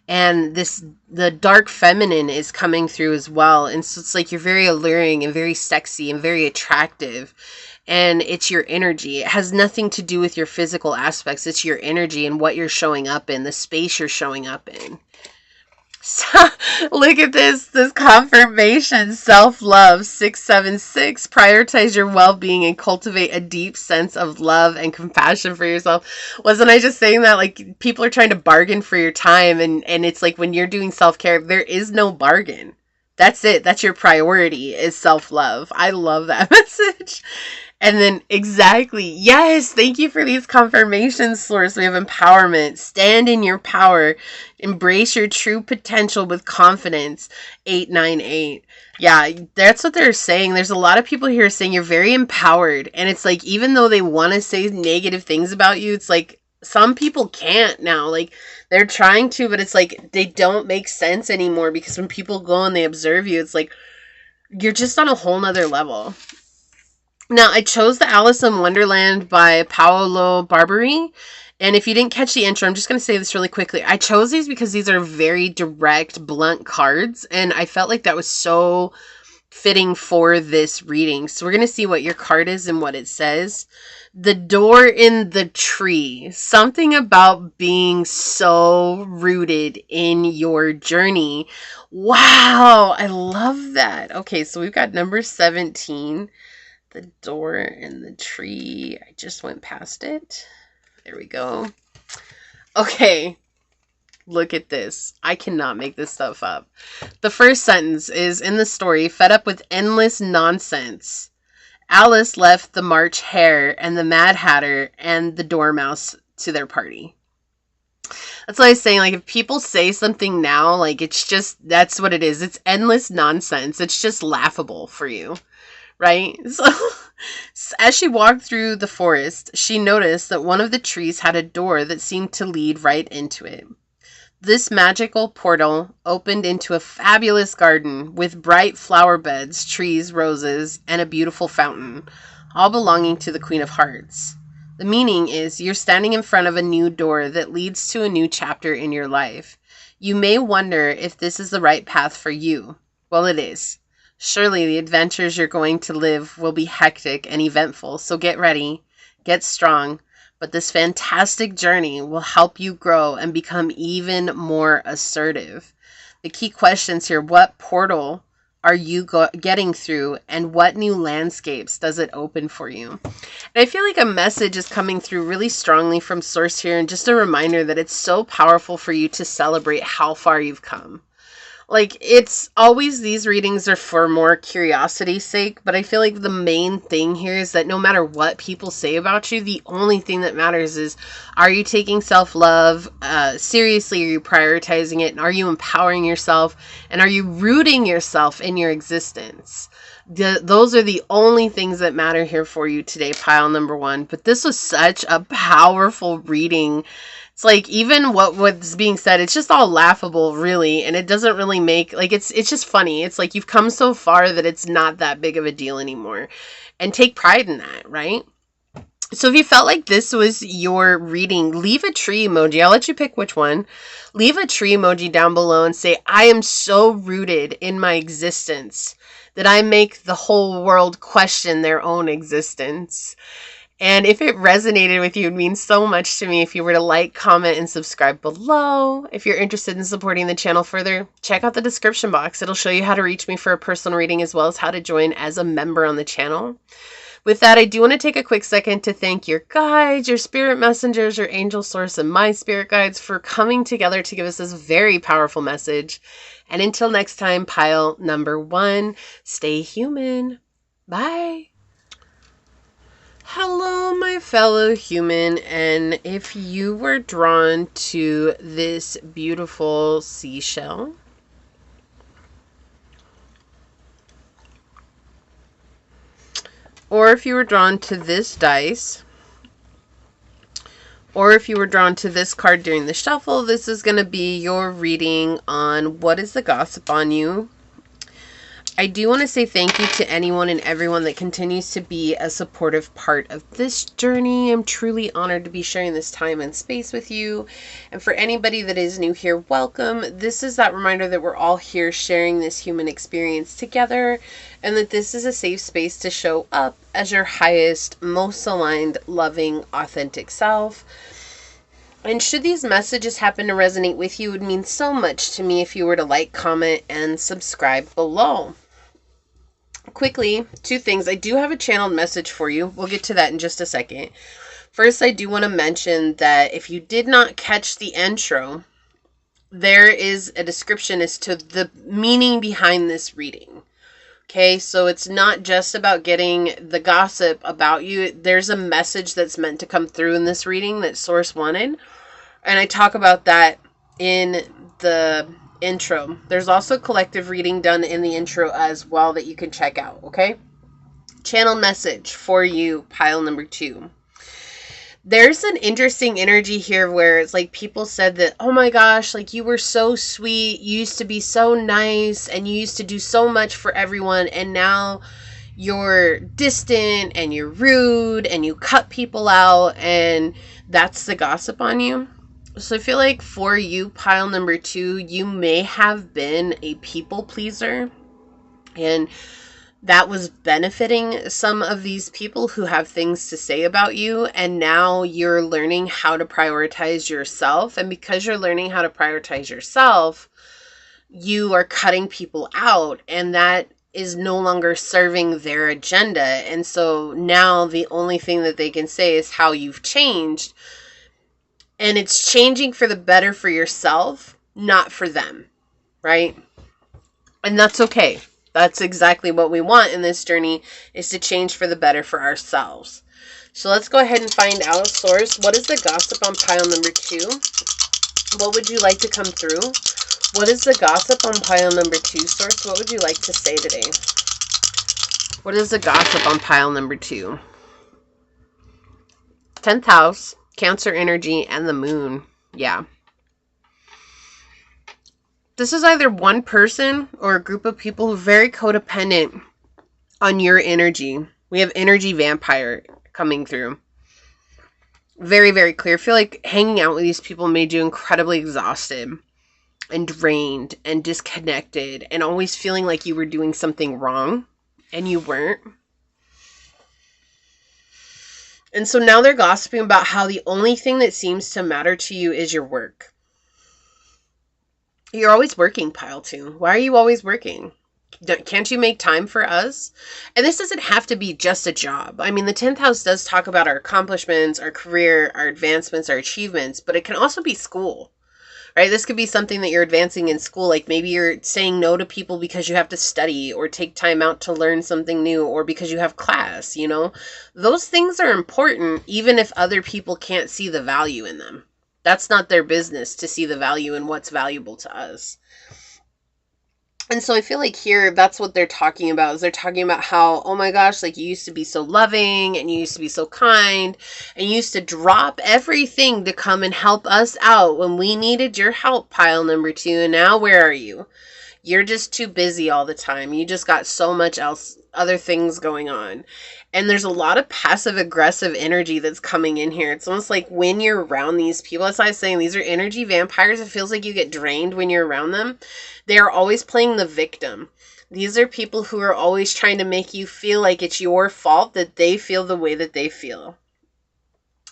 [SPEAKER 1] And the dark feminine is coming through as well. And so it's like you're very alluring and very sexy and very attractive. And it's your energy. It has nothing to do with your physical aspects. It's your energy and what you're showing up in, the space you're showing up in. So, look at this confirmation. Self-love, 676. Prioritize your well-being and cultivate a deep sense of love and compassion for yourself. Wasn't I just saying that? Like, people are trying to bargain for your time, and it's like when you're doing self-care, there is no bargain. That's it. That's your priority, is self-love. I love that message. And then, exactly, yes, thank you for these confirmations, Source. We have empowerment. Stand in your power. Embrace your true potential with confidence. 898. Yeah, that's what they're saying. There's a lot of people here saying you're very empowered. And it's like, even though they want to say negative things about you, it's like, some people can't now. Like, they're trying to, but it's like, they don't make sense anymore, because when people go and they observe you, it's like, you're just on a whole nother level. Now, I chose the Alice in Wonderland by Paolo Barberi. And if you didn't catch the intro, I'm just going to say this really quickly. I chose these because these are very direct, blunt cards. And I felt like that was so fitting for this reading. So we're going to see what your card is and what it says. The door in the tree. Something about being so rooted in your journey. Wow, I love that. Okay, so we've got number 17. The door in the tree. I just went past it. There we go. Okay. Look at this. I cannot make this stuff up. The first sentence is, in the story, fed up with endless nonsense, Alice left the March Hare and the Mad Hatter and the Dormouse to their party. That's what I was saying. Like, if people say something now, like, it's just, that's what it is. It's endless nonsense. It's just laughable for you. Right? So, as she walked through the forest, she noticed that one of the trees had a door that seemed to lead right into it. This magical portal opened into a fabulous garden with bright flower beds, trees, roses, and a beautiful fountain, all belonging to the Queen of Hearts. The meaning is, you're standing in front of a new door that leads to a new chapter in your life. You may wonder if this is the right path for you. Well, it is. Surely the adventures you're going to live will be hectic and eventful, so get ready, get strong, but this fantastic journey will help you grow and become even more assertive. The key questions here: what portal are you getting through, and what new landscapes does it open for you? And I feel like a message is coming through really strongly from Source here, and just a reminder that it's so powerful for you to celebrate how far you've come. Like, it's always, these readings are for more curiosity's sake, but I feel like the main thing here is that no matter what people say about you, the only thing that matters is, are you taking self-love seriously? Are you prioritizing it? And are you empowering yourself? And are you rooting yourself in your existence? Those are the only things that matter here for you today, pile number 1. But this was such a powerful reading. It's like, even what's being said, it's just all laughable, really, and it doesn't really make, like, it's just funny. It's like you've come so far that it's not that big of a deal anymore. And take pride in that, right? So if you felt like this was your reading, leave a tree emoji. I'll let you pick which one. Leave a tree emoji down below and say, I am so rooted in my existence that I make the whole world question their own existence. And if it resonated with you, it would mean so much to me if you were to like, comment, and subscribe below. If you're interested in supporting the channel further, check out the description box. It'll show you how to reach me for a personal reading as well as how to join as a member on the channel. With that, I do want to take a quick second to thank your guides, your spirit messengers, your angel source, and my spirit guides for coming together to give us this very powerful message. And until next time, pile number 1, stay human. Bye. Hello, my fellow human, and if you were drawn to this beautiful seashell, or if you were drawn to this dice, or if you were drawn to this card during the shuffle, this is going to be your reading on what is the gossip on you. I do want to say thank you to anyone and everyone that continues to be a supportive part of this journey. I'm truly honored to be sharing this time and space with you. And for anybody that is new here, welcome. This is that reminder that we're all here sharing this human experience together, and that this is a safe space to show up as your highest, most aligned, loving, authentic self. And should these messages happen to resonate with you, it would mean so much to me if you were to like, comment, and subscribe below. Quickly, 2 things. I do have a channeled message for you. We'll get to that in just a second. First, I do want to mention that if you did not catch the intro, there is a description as to the meaning behind this reading. Okay, so it's not just about getting the gossip about you. There's a message that's meant to come through in this reading that Source wanted. And I talk about that in the intro. There's also collective reading done in the intro as well that you can check out, okay? Channel message for you, pile number 2. There's an interesting energy here where it's like people said that, oh my gosh, like you were so sweet, you used to be so nice, and you used to do so much for everyone, and now you're distant and you're rude and you cut people out, and that's the gossip on you. So I feel like for you, pile number 2, you may have been a people pleaser, and that was benefiting some of these people who have things to say about you, and now you're learning how to prioritize yourself, and because you're learning how to prioritize yourself, you are cutting people out, and that is no longer serving their agenda. And so now the only thing that they can say is how you've changed. And it's changing for the better for yourself, not for them, right? And that's okay. That's exactly what we want in this journey, is to change for the better for ourselves. So let's go ahead and find out, Source, what is the gossip on pile number 2? What would you like to come through? What is the gossip on pile number 2, Source? What would you like to say today? What is the gossip on pile number 2? 10th house. Cancer energy and the moon. Yeah. This is either one person or a group of people who are very codependent on your energy. We have energy vampire coming through. Very, very clear. I feel like hanging out with these people made you incredibly exhausted and drained and disconnected and always feeling like you were doing something wrong and you weren't. And so now they're gossiping about how the only thing that seems to matter to you is your work. You're always working, pile 2. Why are you always working? Can't you make time for us? And this doesn't have to be just a job. I mean, the 10th house does talk about our accomplishments, our career, our advancements, our achievements, but it can also be school, right? This could be something that you're advancing in school. Like maybe you're saying no to people because you have to study or take time out to learn something new, or because you have class, you know? Those things are important even if other people can't see the value in them. That's not their business to see the value in what's valuable to us. And so I feel like here, that's what they're talking about, is they're talking about how, oh my gosh, like you used to be so loving and you used to be so kind and you used to drop everything to come and help us out when we needed your help, pile number 2. And now where are you? You're just too busy all the time. You just got so much else, other things going on. And there's a lot of passive aggressive energy that's coming in here. It's almost like when you're around these people, that's why I was saying these are energy vampires. It feels like you get drained when you're around them. They are always playing the victim. These are people who are always trying to make you feel like it's your fault that they feel the way that they feel.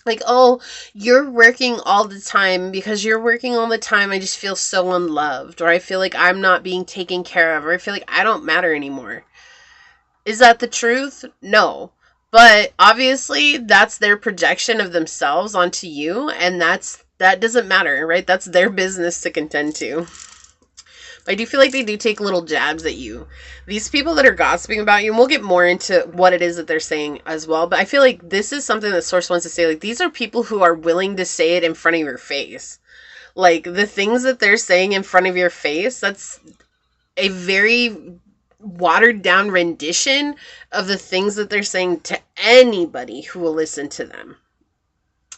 [SPEAKER 1] Like, oh, you're working all the time. Because you're working all the time, I just feel so unloved. Or I feel like I'm not being taken care of. Or I feel like I don't matter anymore. Is that the truth? No. But obviously, that's their projection of themselves onto you. And that doesn't matter, right? That's their business to contend to. I do feel like they do take little jabs at you. These people that are gossiping about you, and we'll get more into what it is that they're saying as well, but I feel like this is something that Source wants to say. Like, these are people who are willing to say it in front of your face. Like, the things that they're saying in front of your face, that's a very watered down rendition of the things that they're saying to anybody who will listen to them.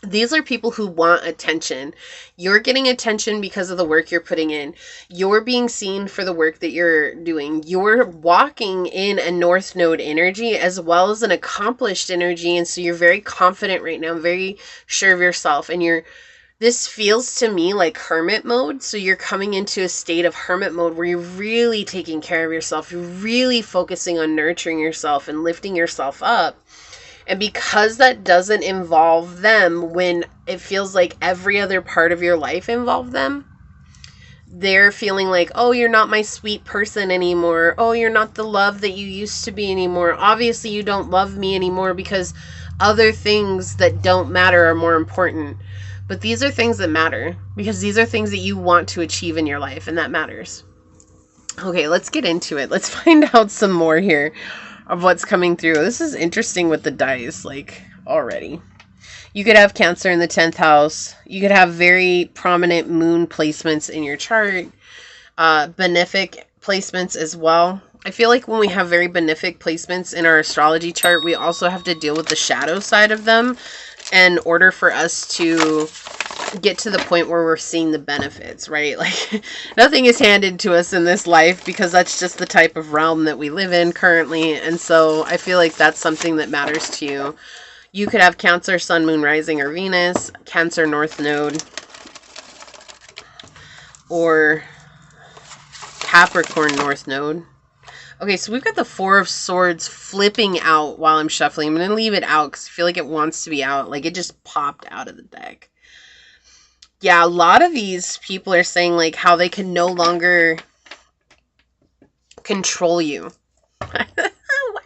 [SPEAKER 1] These are people who want attention. You're getting attention because of the work you're putting in. You're being seen for the work that you're doing. You're walking in a North Node energy as well as an accomplished energy. And so you're very confident right now, very sure of yourself. And this feels to me like hermit mode. So you're coming into a state of hermit mode where you're really taking care of yourself. You're really focusing on nurturing yourself and lifting yourself up. And because that doesn't involve them when it feels like every other part of your life involved them, they're feeling like, oh, you're not my sweet person anymore. Oh, you're not the love that you used to be anymore. Obviously, you don't love me anymore because other things that don't matter are more important. But these are things that matter because these are things that you want to achieve in your life, and that matters. Okay, let's get into it. Let's find out some more here of what's coming through. This is interesting with the dice, like, already. You could have Cancer in the 10th house. You could have very prominent moon placements in your chart. Benefic placements as well. I feel like when we have very benefic placements in our astrology chart, we also have to deal with the shadow side of them in order for us to get to the point where we're seeing the benefits, right? Like, nothing is handed to us in this life because that's just the type of realm that we live in currently. And so I feel like that's something that matters to you. You could have Cancer, Sun, Moon, Rising, or Venus, Cancer, North Node, or Capricorn, North Node. Okay, so we've got the Four of Swords flipping out while I'm shuffling. I'm going to leave it out because I feel like it wants to be out. Like, it just popped out of the deck. Yeah, a lot of these people are saying, like, how they can no longer control you. Why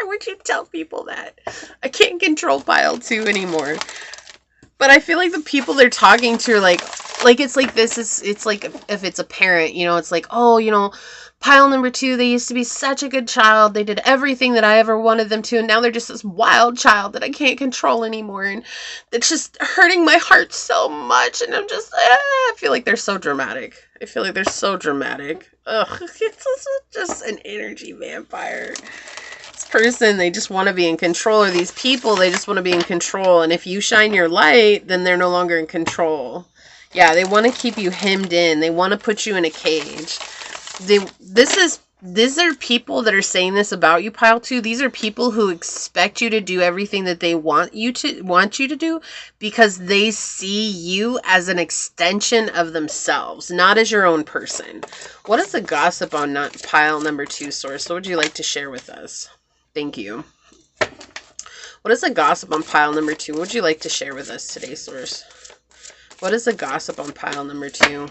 [SPEAKER 1] would you tell people that? I can't control pile 2 anymore. But I feel like the people they're talking to are like it's like this is, it's like if it's a parent, you know, it's like, oh, you know, pile number 2, they used to be such a good child. They did everything that I ever wanted them to. And now they're just this wild child that I can't control anymore. And it's just hurting my heart so much. And I'm just, I feel like they're so dramatic. Ugh, it's just an energy vampire. This person, they just want to be in control. Or these people, they just want to be in control. And if you shine your light, then they're no longer in control. Yeah, they want to keep you hemmed in. They want to put you in a cage. These are people that are saying this about you, pile 2. These are people who expect you to do everything that they want you to do because they see you as an extension of themselves, not as your own person. What is the gossip on pile number 2, Source? What would you like to share with us? Thank you. What is the gossip on pile number 2? What would you like to share with us today, Source? What is the gossip on pile number 2?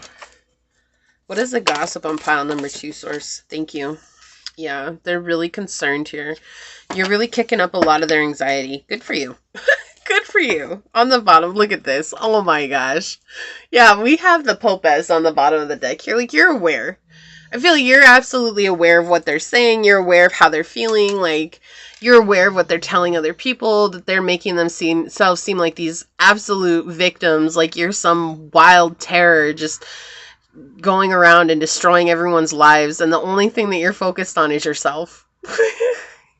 [SPEAKER 1] What is the gossip on pile number 2, Source? Thank you. Yeah, they're really concerned here. You're really kicking up a lot of their anxiety. Good for you. Good for you. On the bottom, look at this. Oh my gosh. Yeah, we have the Popes on the bottom of the deck here. Like, you're aware. I feel like you're absolutely aware of what they're saying. You're aware of how they're feeling. Like, you're aware of what they're telling other people, that they're making themselves seem like these absolute victims, like you're some wild terror just going around and destroying everyone's lives, and the only thing that you're focused on is yourself.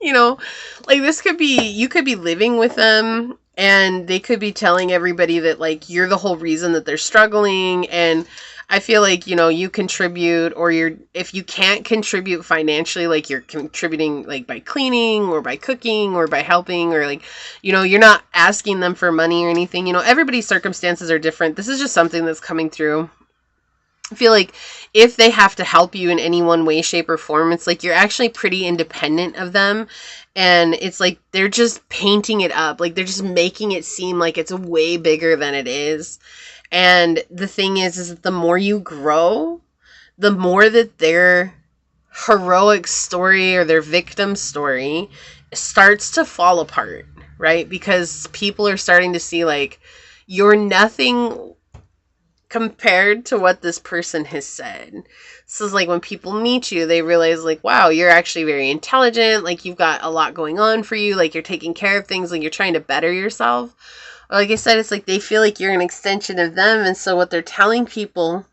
[SPEAKER 1] You know, like, this could be, you could be living with them and they could be telling everybody that, like, you're the whole reason that they're struggling. And I feel like, you know, you contribute, or if you can't contribute financially, like, you're contributing, like, by cleaning or by cooking or by helping, or, like, you know, you're not asking them for money or anything. You know, everybody's circumstances are different. This is just something that's coming through. I feel like if they have to help you in any one way, shape, or form, it's like you're actually pretty independent of them. And it's like they're just painting it up. Like they're just making it seem like it's way bigger than it is. And the thing is that the more you grow, the more that their heroic story or their victim story starts to fall apart, right? Because people are starting to see like you're nothing compared to what this person has said. So it's like when people meet you, they realize like, wow, you're actually very intelligent. Like you've got a lot going on for you. Like you're taking care of things. Like you're trying to better yourself. Or like I said, it's like they feel like you're an extension of them. And so what they're telling people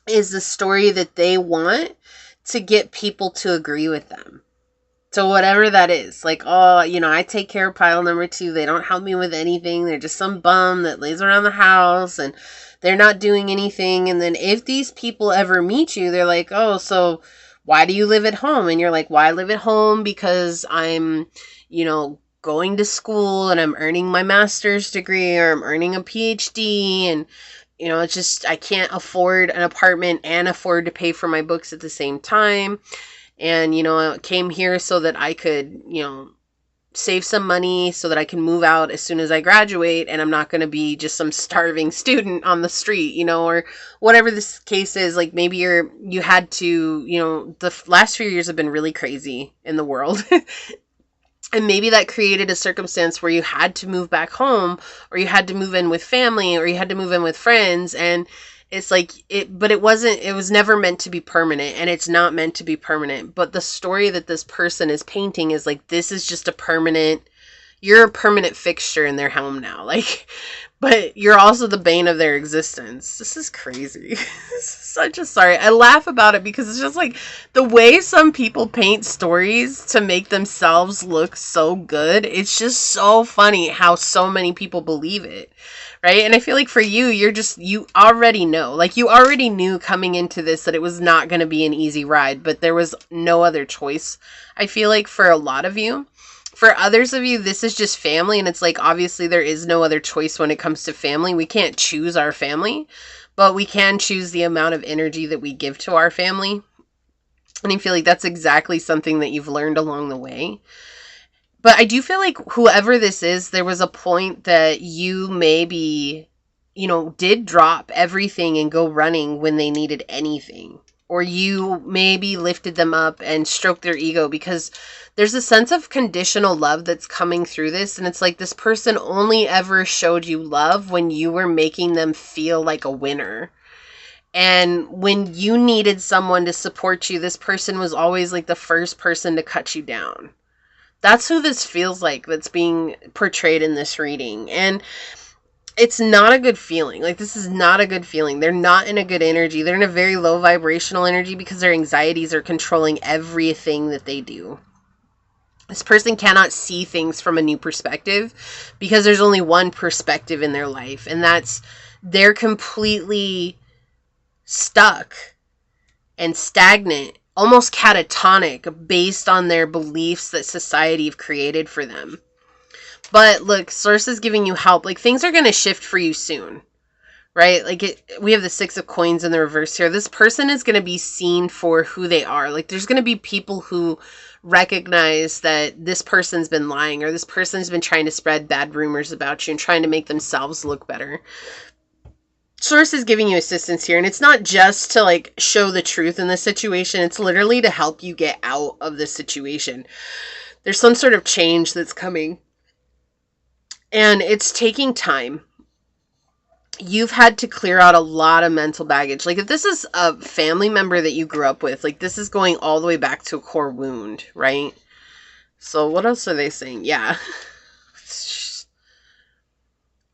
[SPEAKER 1] is the story that they want to get people to agree with them. So whatever that is, like, oh, you know, I take care of pile number 2. They don't help me with anything. They're just some bum that lays around the house and they're not doing anything. And then if these people ever meet you, they're like, oh, so why do you live at home? And you're like, well, I live at home because I'm, you know, going to school and I'm earning my master's degree or I'm earning a PhD. And, you know, it's just, I can't afford an apartment and afford to pay for my books at the same time. And, you know, I came here so that I could, you know, save some money so that I can move out as soon as I graduate and I'm not going to be just some starving student on the street, you know, or whatever this case is. Like maybe you had to, you know, the last few years have been really crazy in the world. And maybe that created a circumstance where you had to move back home or you had to move in with family or you had to move in with friends. And it's like but it was never meant to be permanent, and it's not meant to be permanent. But the story that this person is painting is like, this is just you're a permanent fixture in their home now. Like, but you're also the bane of their existence. This is crazy. This is such a sorry. I laugh about it because it's just like the way some people paint stories to make themselves look so good. It's just so funny how so many people believe it. Right? And I feel like for you, you already know. Like you already knew coming into this that it was not going to be an easy ride, but there was no other choice. I feel like for a lot of you. For others of you, this is just family, and it's like, obviously there is no other choice when it comes to family. We can't choose our family, but we can choose the amount of energy that we give to our family. And I feel like that's exactly something that you've learned along the way. But I do feel like whoever this is, there was a point that you maybe, you know, did drop everything and go running when they needed anything. Or you maybe lifted them up and stroked their ego, because there's a sense of conditional love that's coming through this. And it's like this person only ever showed you love when you were making them feel like a winner. And when you needed someone to support you, this person was always like the first person to cut you down. That's who this feels like that's being portrayed in this reading. And it's not a good feeling. Like, this is not a good feeling. They're not in a good energy. They're in a very low vibrational energy because their anxieties are controlling everything that they do. This person cannot see things from a new perspective because there's only one perspective in their life, and that's they're completely stuck and stagnant, almost catatonic, based on their beliefs that society have created for them. But look, Source is giving you help. Like, things are going to shift for you soon, right? Like, we have the 6 of Coins in the reverse here. This person is going to be seen for who they are. Like, there's going to be people who recognize that this person's been lying, or this person's been trying to spread bad rumors about you and trying to make themselves look better. Source is giving you assistance here, and it's not just to like show the truth in the situation. It's literally to help you get out of this situation. There's some sort of change that's coming, and it's taking time. You've had to clear out a lot of mental baggage. Like, if this is a family member that you grew up with, like, this is going all the way back to a core wound, right? So what else are they saying? Yeah.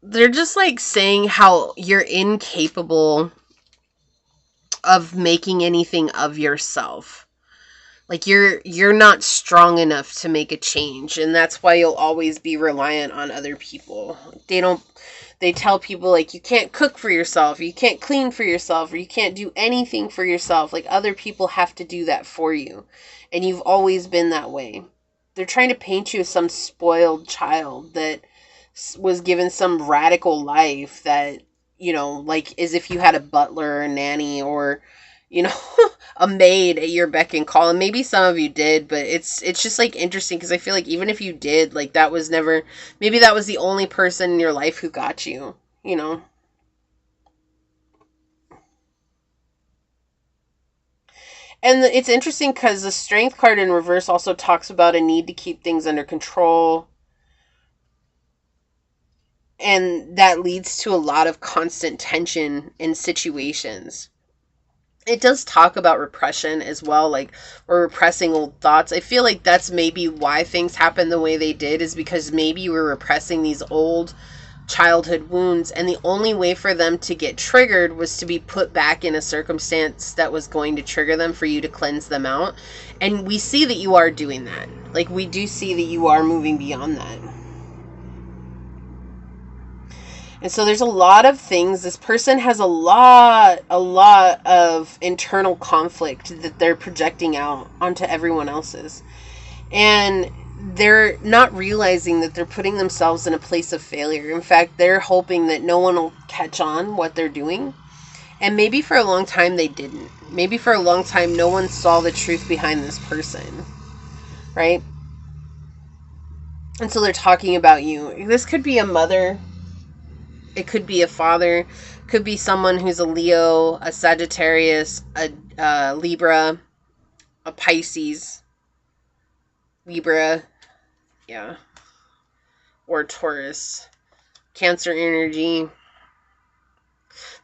[SPEAKER 1] They're just like saying how you're incapable of making anything of yourself. Like, you're not strong enough to make a change, and that's why you'll always be reliant on other people. They tell people, like, you can't cook for yourself, or you can't clean for yourself, or you can't do anything for yourself. Like, other people have to do that for you, and you've always been that way. They're trying to paint you as some spoiled child that was given some radical life that, like as if you had a butler or a nanny or, a maid at your beck and call. And maybe some of you did, but it's just like interesting because I feel like even if you did, like that was never, maybe that was the only person in your life who got you, And it's interesting because the strength card in reverse also talks about a need to keep things under control. And that leads to a lot of constant tension in situations. It does talk about repression as well, like we're repressing old thoughts. I feel like that's maybe why things happen the way they did, is because maybe you were repressing these old childhood wounds, and the only way for them to get triggered was to be put back in a circumstance that was going to trigger them for you to cleanse them out. And we see that you are doing that. Like, we do see that you are moving beyond that. And so there's a lot of things. This person has a lot of internal conflict that they're projecting out onto everyone else's. And they're not realizing that they're putting themselves in a place of failure. In fact, they're hoping that no one will catch on what they're doing. And maybe for a long time they didn't. Maybe for a long time no one saw the truth behind this person. Right? And so they're talking about you. This could be a mother. It could be a father. Could be someone who's a Leo, a Sagittarius, a Libra, a Pisces, Libra, yeah, or Taurus, Cancer energy.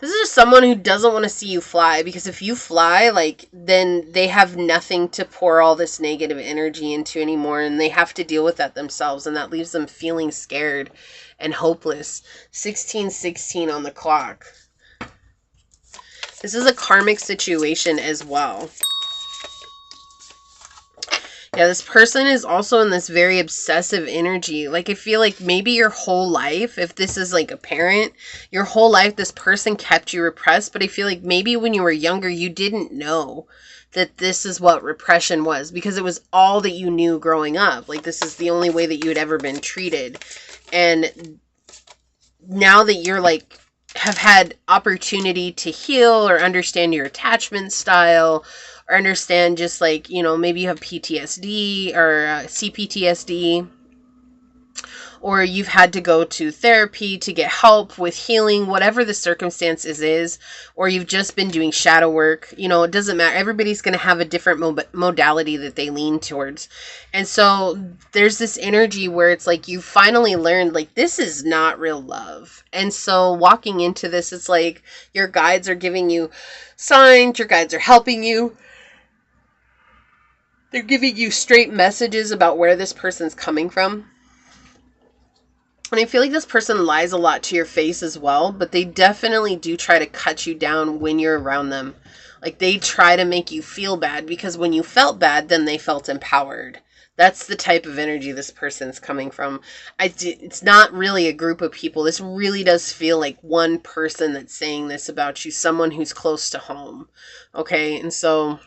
[SPEAKER 1] This is just someone who doesn't want to see you fly, because if you fly, like, then they have nothing to pour all this negative energy into anymore, and they have to deal with that themselves, and that leaves them feeling scared and hopeless. 1616 on the clock. This is a karmic situation as well. Yeah, this person is also in this very obsessive energy. Like, I feel like maybe your whole life, if this is like a parent, your whole life this person kept you repressed. But I feel like maybe when you were younger, you didn't know that this is what repression was, because it was all that you knew growing up. Like, this is the only way that you had ever been treated. And now that you're like, have had opportunity to heal or understand your attachment style, or understand just like, maybe you have PTSD or CPTSD, or you've had to go to therapy to get help with healing, whatever the circumstances is, or you've just been doing shadow work, it doesn't matter. Everybody's going to have a different modality that they lean towards. And so there's this energy where it's like you finally learned, like, this is not real love. And so walking into this, it's like your guides are giving you signs, your guides are helping you. They're giving you straight messages about where this person's coming from. And I feel like this person lies a lot to your face as well, but they definitely do try to cut you down when you're around them. Like, they try to make you feel bad, because when you felt bad, then they felt empowered. That's the type of energy this person's coming from. It's not really a group of people. This really does feel like one person that's saying this about you, someone who's close to home. Okay, and so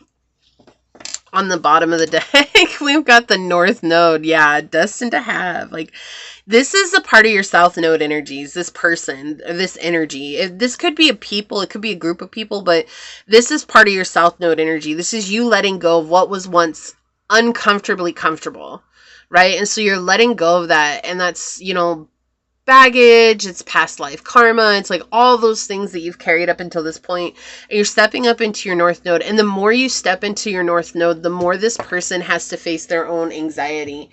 [SPEAKER 1] on the bottom of the deck, we've got the North Node. Yeah, destined to have. Like, this is a part of your South Node energies, this person, this energy. This could be a people, it could be a group of people, but this is part of your South Node energy. This is you letting go of what was once uncomfortably comfortable, right? And so you're letting go of that, and that's, baggage, it's past life karma, it's like all those things that you've carried up until this point, and you're stepping up into your North Node. And the more you step into your North Node, the more this person has to face their own anxiety.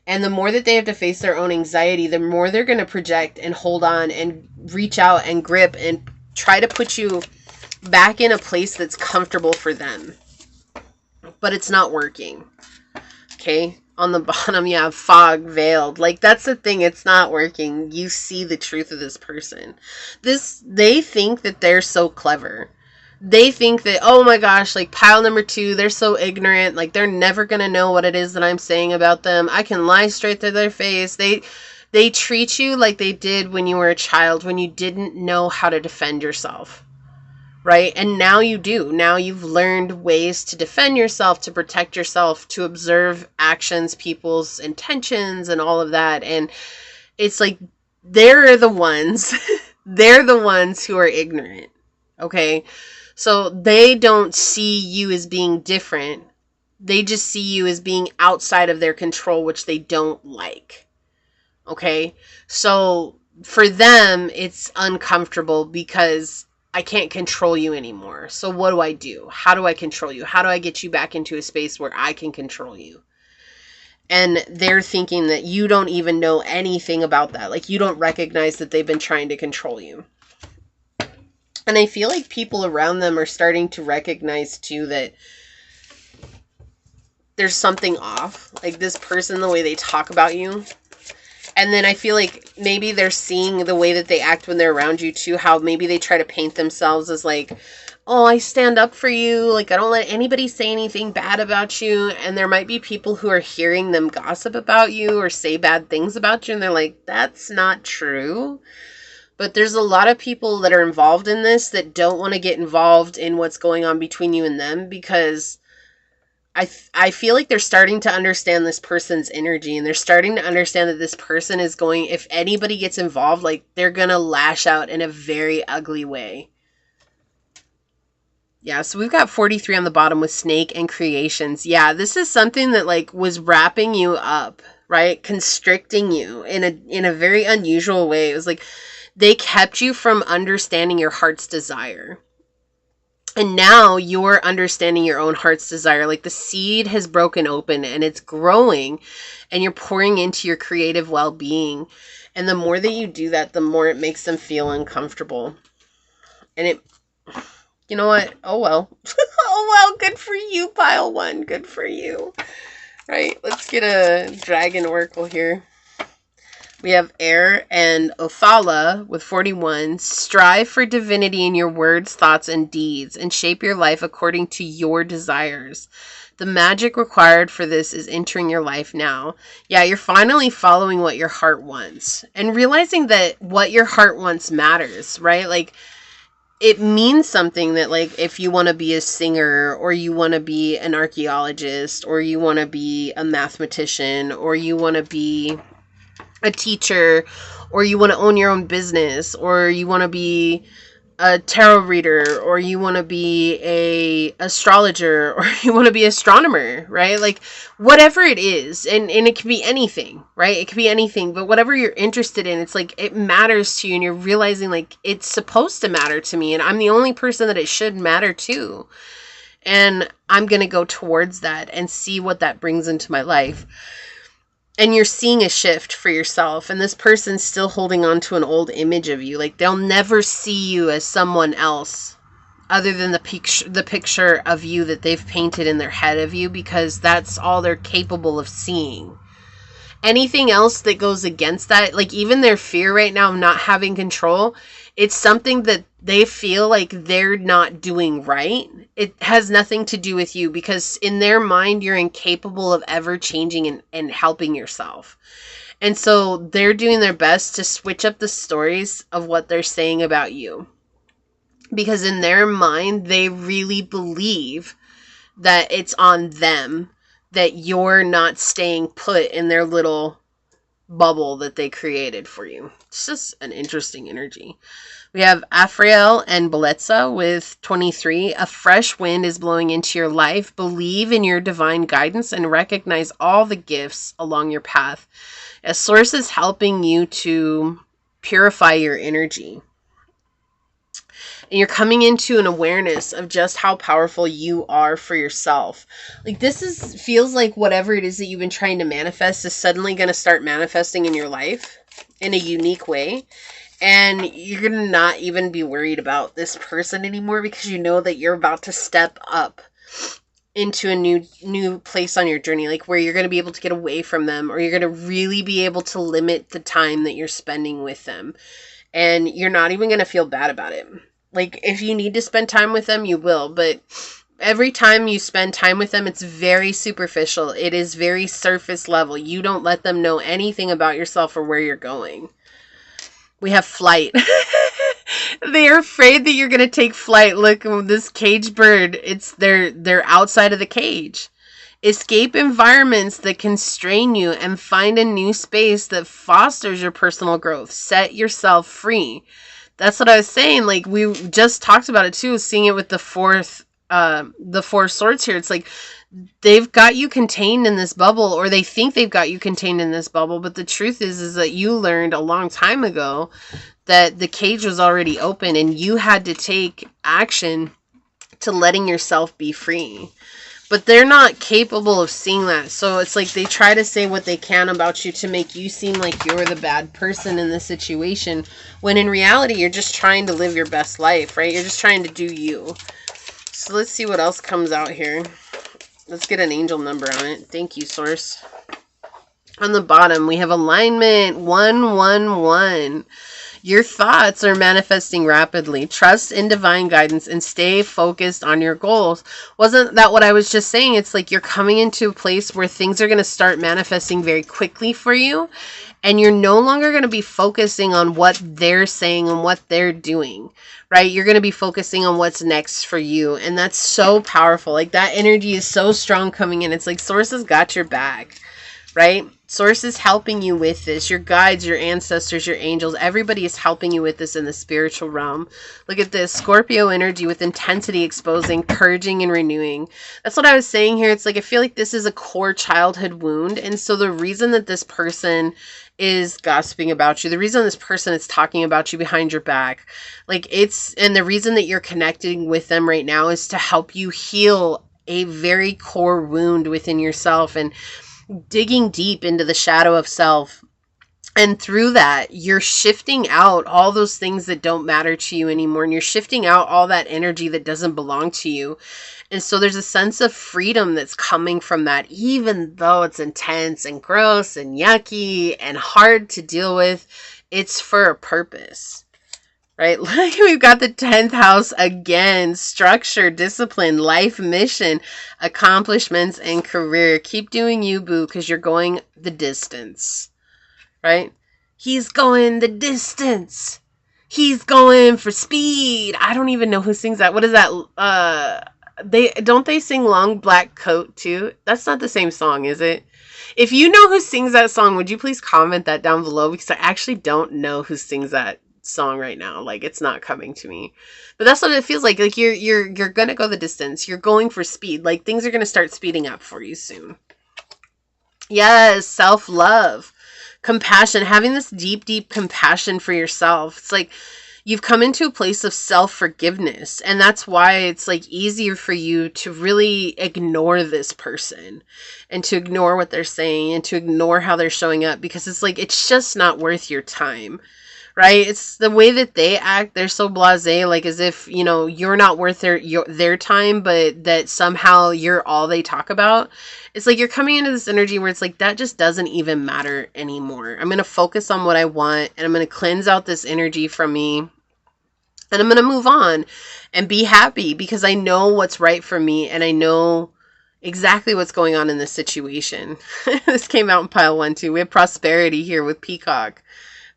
[SPEAKER 1] And the more that they have to face their own anxiety, the more they're going to project and hold on and reach out and grip and try to put you back in a place that's comfortable for them. But it's not working. Okay? On the bottom, you have fog veiled. Like, that's the thing. It's not working. You see the truth of this person. They think that they're so clever. They think that, oh my gosh, like, pile number 2, they're so ignorant. Like, they're never going to know what it is that I'm saying about them. I can lie straight to their face. They treat you like they did when you were a child, when you didn't know how to defend yourself. Right? And now you do. Now you've learned ways to defend yourself, to protect yourself, to observe actions, people's intentions, and all of that. And it's like, they're the ones They're the ones who are ignorant. Okay? So they don't see you as being different. They just see you as being outside of their control, which they don't like. Okay? So for them, it's uncomfortable because I can't control you anymore. So what do I do? How do I control you? How do I get you back into a space where I can control you? And they're thinking that you don't even know anything about that. Like, you don't recognize that they've been trying to control you. And I feel like people around them are starting to recognize too that there's something off. Like, this person, the way they talk about you. And then I feel like maybe they're seeing the way that they act when they're around you too, how maybe they try to paint themselves as like, oh, I stand up for you. Like, I don't let anybody say anything bad about you. And there might be people who are hearing them gossip about you or say bad things about you. And they're like, that's not true. But there's a lot of people that are involved in this that don't want to get involved in what's going on between you and them, because I feel like they're starting to understand this person's energy, and they're starting to understand that this person is going, if anybody gets involved, like, they're going to lash out in a very ugly way. Yeah, so we've got 43 on the bottom with snake and creations. Yeah, this is something that, like, was wrapping you up, right? Constricting you in a very unusual way. It was like they kept you from understanding your heart's desire. And now you're understanding your own heart's desire. Like, the seed has broken open and it's growing, and you're pouring into your creative well-being. And the more that you do that, the more it makes them feel uncomfortable. And it, you know what? Oh, well. Oh, well, good for you, pile one. Good for you. Right, let's get a dragon oracle here. We have Air and Othala with 41. Strive for divinity in your words, thoughts, and deeds, and shape your life according to your desires. The magic required for this is entering your life now. Yeah, you're finally following what your heart wants and realizing that what your heart wants matters, right? Like, it means something that, like, if you want to be a singer, or you want to be an archaeologist, or you want to be a mathematician, or you want to be a teacher, or you want to own your own business, or you want to be a tarot reader, or you want to be a astrologer, or you want to be astronomer, right? Like, whatever it is, and it can be anything, right? It can be anything, but whatever you're interested in, it's like, it matters to you, and you're realizing, like, it's supposed to matter to me, and I'm the only person that it should matter to. And I'm going to go towards that and see what that brings into my life. And you're seeing a shift for yourself, and this person's still holding on to an old image of you. Like, they'll never see you as someone else other than the picture of you that they've painted in their head of you, because that's all they're capable of seeing. Anything else that goes against that, like even their fear right now of not having control, it's something that they feel like they're not doing right. It has nothing to do with you, because in their mind, you're incapable of ever changing and helping yourself. And so they're doing their best to switch up the stories of what they're saying about you, because in their mind, they really believe that it's on them, that you're not staying put in their little bubble that they created for you. It's just an interesting energy. We have Afriel and Beletza with 23. A fresh wind is blowing into your life. Believe in your divine guidance and recognize all the gifts along your path. A source is helping you to purify your energy. And you're coming into an awareness of just how powerful you are for yourself. Like, this feels like whatever it is that you've been trying to manifest is suddenly going to start manifesting in your life in a unique way. And you're going to not even be worried about this person anymore, because you know that you're about to step up into a new place on your journey, like where you're going to be able to get away from them, or you're going to really be able to limit the time that you're spending with them. And you're not even going to feel bad about it. Like, if you need to spend time with them, you will. But every time you spend time with them, it's very superficial. It is very surface level. You don't let them know anything about yourself or where you're going. We have flight. They are afraid that you're going to take flight. Look, this cage bird, they're outside of the cage. Escape environments that constrain you and find a new space that fosters your personal growth. Set yourself free. That's what I was saying. Like, we just talked about it too, seeing it with the four swords here. It's like they've got you contained in this bubble, or they think they've got you contained in this bubble, but the truth is that you learned a long time ago that the cage was already open and you had to take action to letting yourself be free. But they're not capable of seeing that. So it's like they try to say what they can about you to make you seem like you're the bad person in this situation, when in reality, you're just trying to live your best life, right? You're just trying to do you. So let's see what else comes out here. Let's get an angel number on it. Thank you, Source. On the bottom, we have alignment 111. Your thoughts are manifesting rapidly. Trust in divine guidance and stay focused on your goals. Wasn't that what I was just saying? It's like you're coming into a place where things are going to start manifesting very quickly for you. And you're no longer going to be focusing on what they're saying and what they're doing, right? You're going to be focusing on what's next for you. And that's so powerful. Like, that energy is so strong coming in. It's like Source has got your back, right? Source is helping you with this. Your guides, your ancestors, your angels, everybody is helping you with this in the spiritual realm. Look at this. Scorpio energy with intensity exposing, purging, and renewing. That's what I was saying here. It's like I feel like this is a core childhood wound. And so the reason that this person is gossiping about you, the reason this person is talking about you behind your back, like and the reason that you're connecting with them right now is to help you heal a very core wound within yourself and digging deep into the shadow of self. And through that, you're shifting out all those things that don't matter to you anymore. And you're shifting out all that energy that doesn't belong to you. And so there's a sense of freedom that's coming from that, even though it's intense and gross and yucky and hard to deal with. It's for a purpose, right? Like, we've got the 10th house again. Structure, discipline, life mission, accomplishments, and career. Keep doing you, boo, because you're going the distance, right? He's going the distance. He's going for speed. I don't even know who sings that. What is that? They sing Long Black Coat too? That's not the same song, is it? If you know who sings that song, would you please comment that down below? Because I actually don't know who sings that song right now. Like, it's not coming to me. But that's what it feels like. Like, you're gonna go the distance. You're going for speed. Like, things are gonna start speeding up for you soon. Yes, self-love, compassion, having this deep, deep compassion for yourself. It's like you've come into a place of self-forgiveness, and that's why it's like easier for you to really ignore this person and to ignore what they're saying and to ignore how they're showing up, because it's like it's just not worth your time, right? It's the way that they act. They're so blasé, like as if, you know, you're not worth their time, but that somehow you're all they talk about. It's like you're coming into this energy where it's like, that just doesn't even matter anymore. I'm going to focus on what I want, and I'm going to cleanse out this energy from me, and I'm going to move on and be happy because I know what's right for me, and I know exactly what's going on in this situation. This came out in pile 1 too. We have prosperity here with Peacock.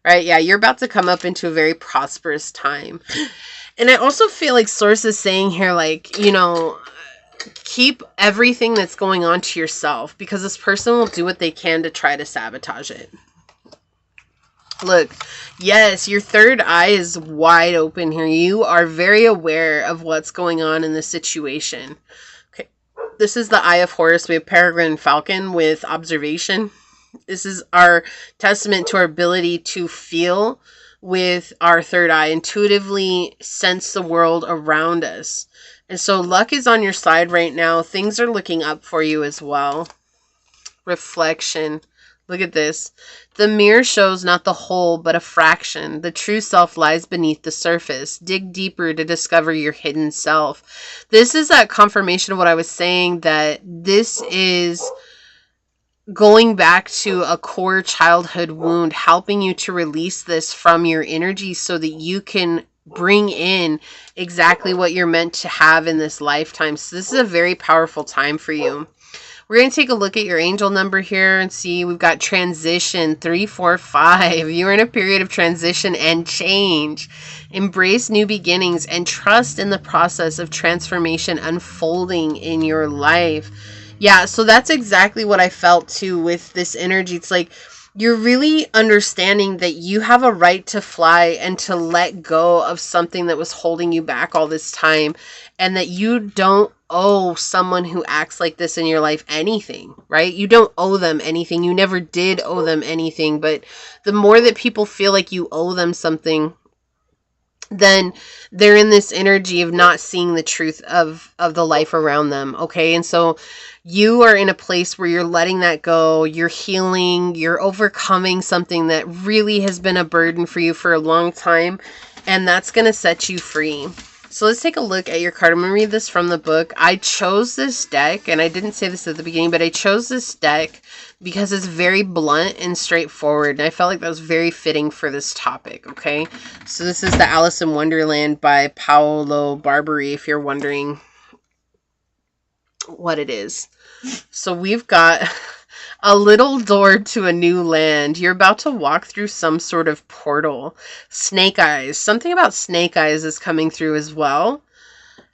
[SPEAKER 1] Right? Yeah, you're about to come up into a very prosperous time. And I also feel like Source is saying here, like, you know, keep everything that's going on to yourself, because this person will do what they can to try to sabotage it. Look, yes, your third eye is wide open here. You are very aware of what's going on in this situation. Okay, this is the Eye of Horus. We have Peregrine Falcon with observation. This is our testament to our ability to feel with our third eye, intuitively sense the world around us. And so luck is on your side right now. Things are looking up for you as well. Reflection. Look at this. The mirror shows not the whole, but a fraction. The true self lies beneath the surface. Dig deeper to discover your hidden self. This is that confirmation of what I was saying, that this is going back to a core childhood wound, helping you to release this from your energy so that you can bring in exactly what you're meant to have in this lifetime. So this is a very powerful time for you. We're going to take a look at your angel number here and see. We've got transition 345. You're in a period of transition and change. Embrace new beginnings and trust in the process of transformation unfolding in your life. Yeah, so that's exactly what I felt too with this energy. It's like you're really understanding that you have a right to fly and to let go of something that was holding you back all this time, and that you don't owe someone who acts like this in your life anything, right? You don't owe them anything. You never did owe them anything, but the more that people feel like you owe them something, then they're in this energy of not seeing the truth of the life around them. Okay. And so you are in a place where you're letting that go, you're healing, you're overcoming something that really has been a burden for you for a long time, and that's going to set you free. So let's take a look at your card. I'm going to read this from the book. I chose this deck, and I didn't say this at the beginning, but I chose this deck because it's very blunt and straightforward, and I felt like that was very fitting for this topic, okay? So this is the Alice in Wonderland by Paolo Barberi, if you're wondering what it is. So we've got a little door to a new land. You're about to walk through some sort of portal. Snake eyes. Something about snake eyes is coming through as well.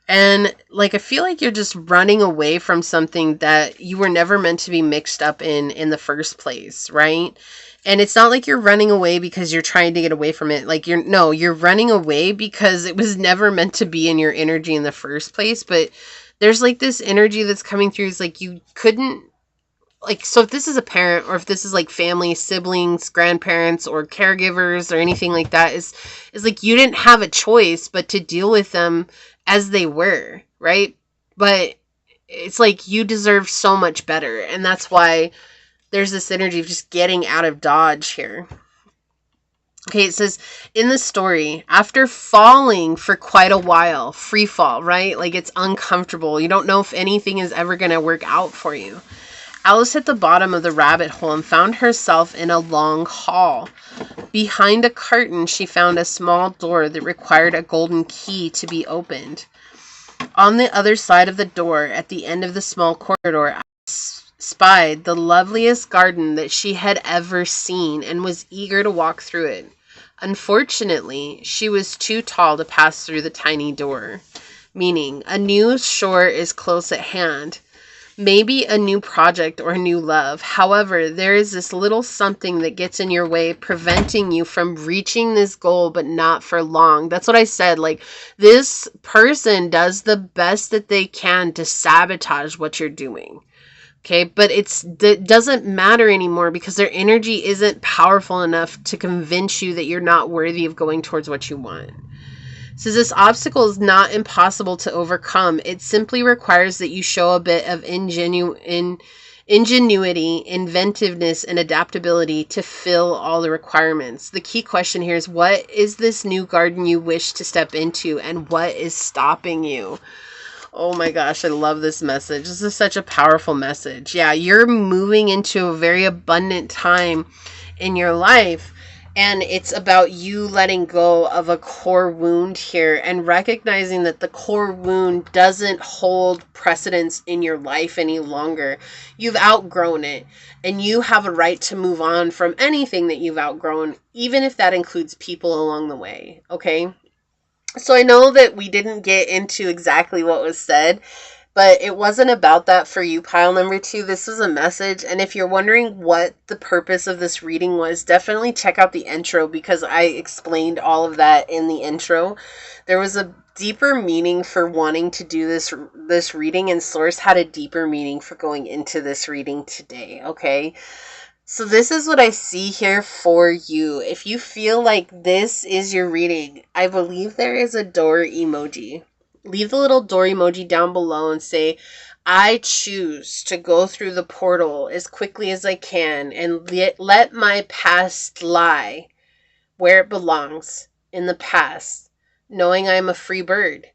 [SPEAKER 1] And like, I feel like you're just running away from something that you were never meant to be mixed up in the first place, right? And it's not like you're running away because you're trying to get away from it. Like, you're running away because it was never meant to be in your energy in the first place. But there's like this energy that's coming through. It's like you couldn't, like, so if this is a parent, or if this is like family, siblings, grandparents, or caregivers, or anything like that, is like you didn't have a choice but to deal with them as they were, right? But it's like you deserve so much better, and that's why there's this energy of just getting out of Dodge here. Okay, it says, in the story, after falling for quite a while, free fall, right? Like, it's uncomfortable. You don't know if anything is ever going to work out for you. Alice hit the bottom of the rabbit hole and found herself in a long hall. Behind a curtain, she found a small door that required a golden key to be opened. On the other side of the door, at the end of the small corridor, Alice spied the loveliest garden that she had ever seen and was eager to walk through it. Unfortunately, she was too tall to pass through the tiny door, meaning a new shore is close at hand. Maybe a new project or a new love. However, there is this little something that gets in your way, preventing you from reaching this goal, but not for long. That's what I said. Like, this person does the best that they can to sabotage what you're doing. Okay, but it doesn't matter anymore because their energy isn't powerful enough to convince you that you're not worthy of going towards what you want. So this obstacle is not impossible to overcome. It simply requires that you show a bit of ingenuity, inventiveness, and adaptability to fill all the requirements. The key question here is, what is this new garden you wish to step into, and what is stopping you? Oh my gosh, I love this message. This is such a powerful message. Yeah, you're moving into a very abundant time in your life. And it's about you letting go of a core wound here and recognizing that the core wound doesn't hold precedence in your life any longer. You've outgrown it, and you have a right to move on from anything that you've outgrown, even if that includes people along the way, okay? So I know that we didn't get into exactly what was said, but it wasn't about that for you, pile number 2. This is a message, and if you're wondering what the purpose of this reading was, definitely check out the intro because I explained all of that in the intro. There was a deeper meaning for wanting to do this reading, and Source had a deeper meaning for going into this reading today, okay? So this is what I see here for you. If you feel like this is your reading, I believe there is a door emoji. Leave the little door emoji down below and say, I choose to go through the portal as quickly as I can and let my past lie where it belongs, in the past, knowing I'm a free bird.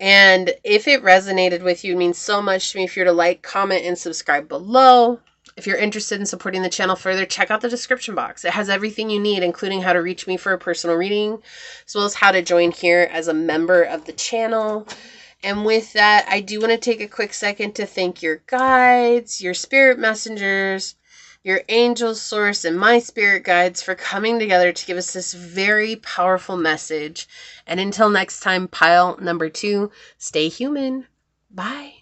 [SPEAKER 1] And if it resonated with you, it means so much to me. If you're to like, comment, and subscribe below. If you're interested in supporting the channel further, check out the description box. It has everything you need, including how to reach me for a personal reading, as well as how to join here as a member of the channel. And with that, I do want to take a quick second to thank your guides, your spirit messengers, your angels, Source, and my spirit guides for coming together to give us this very powerful message. And until next time, pile number 2, stay human. Bye.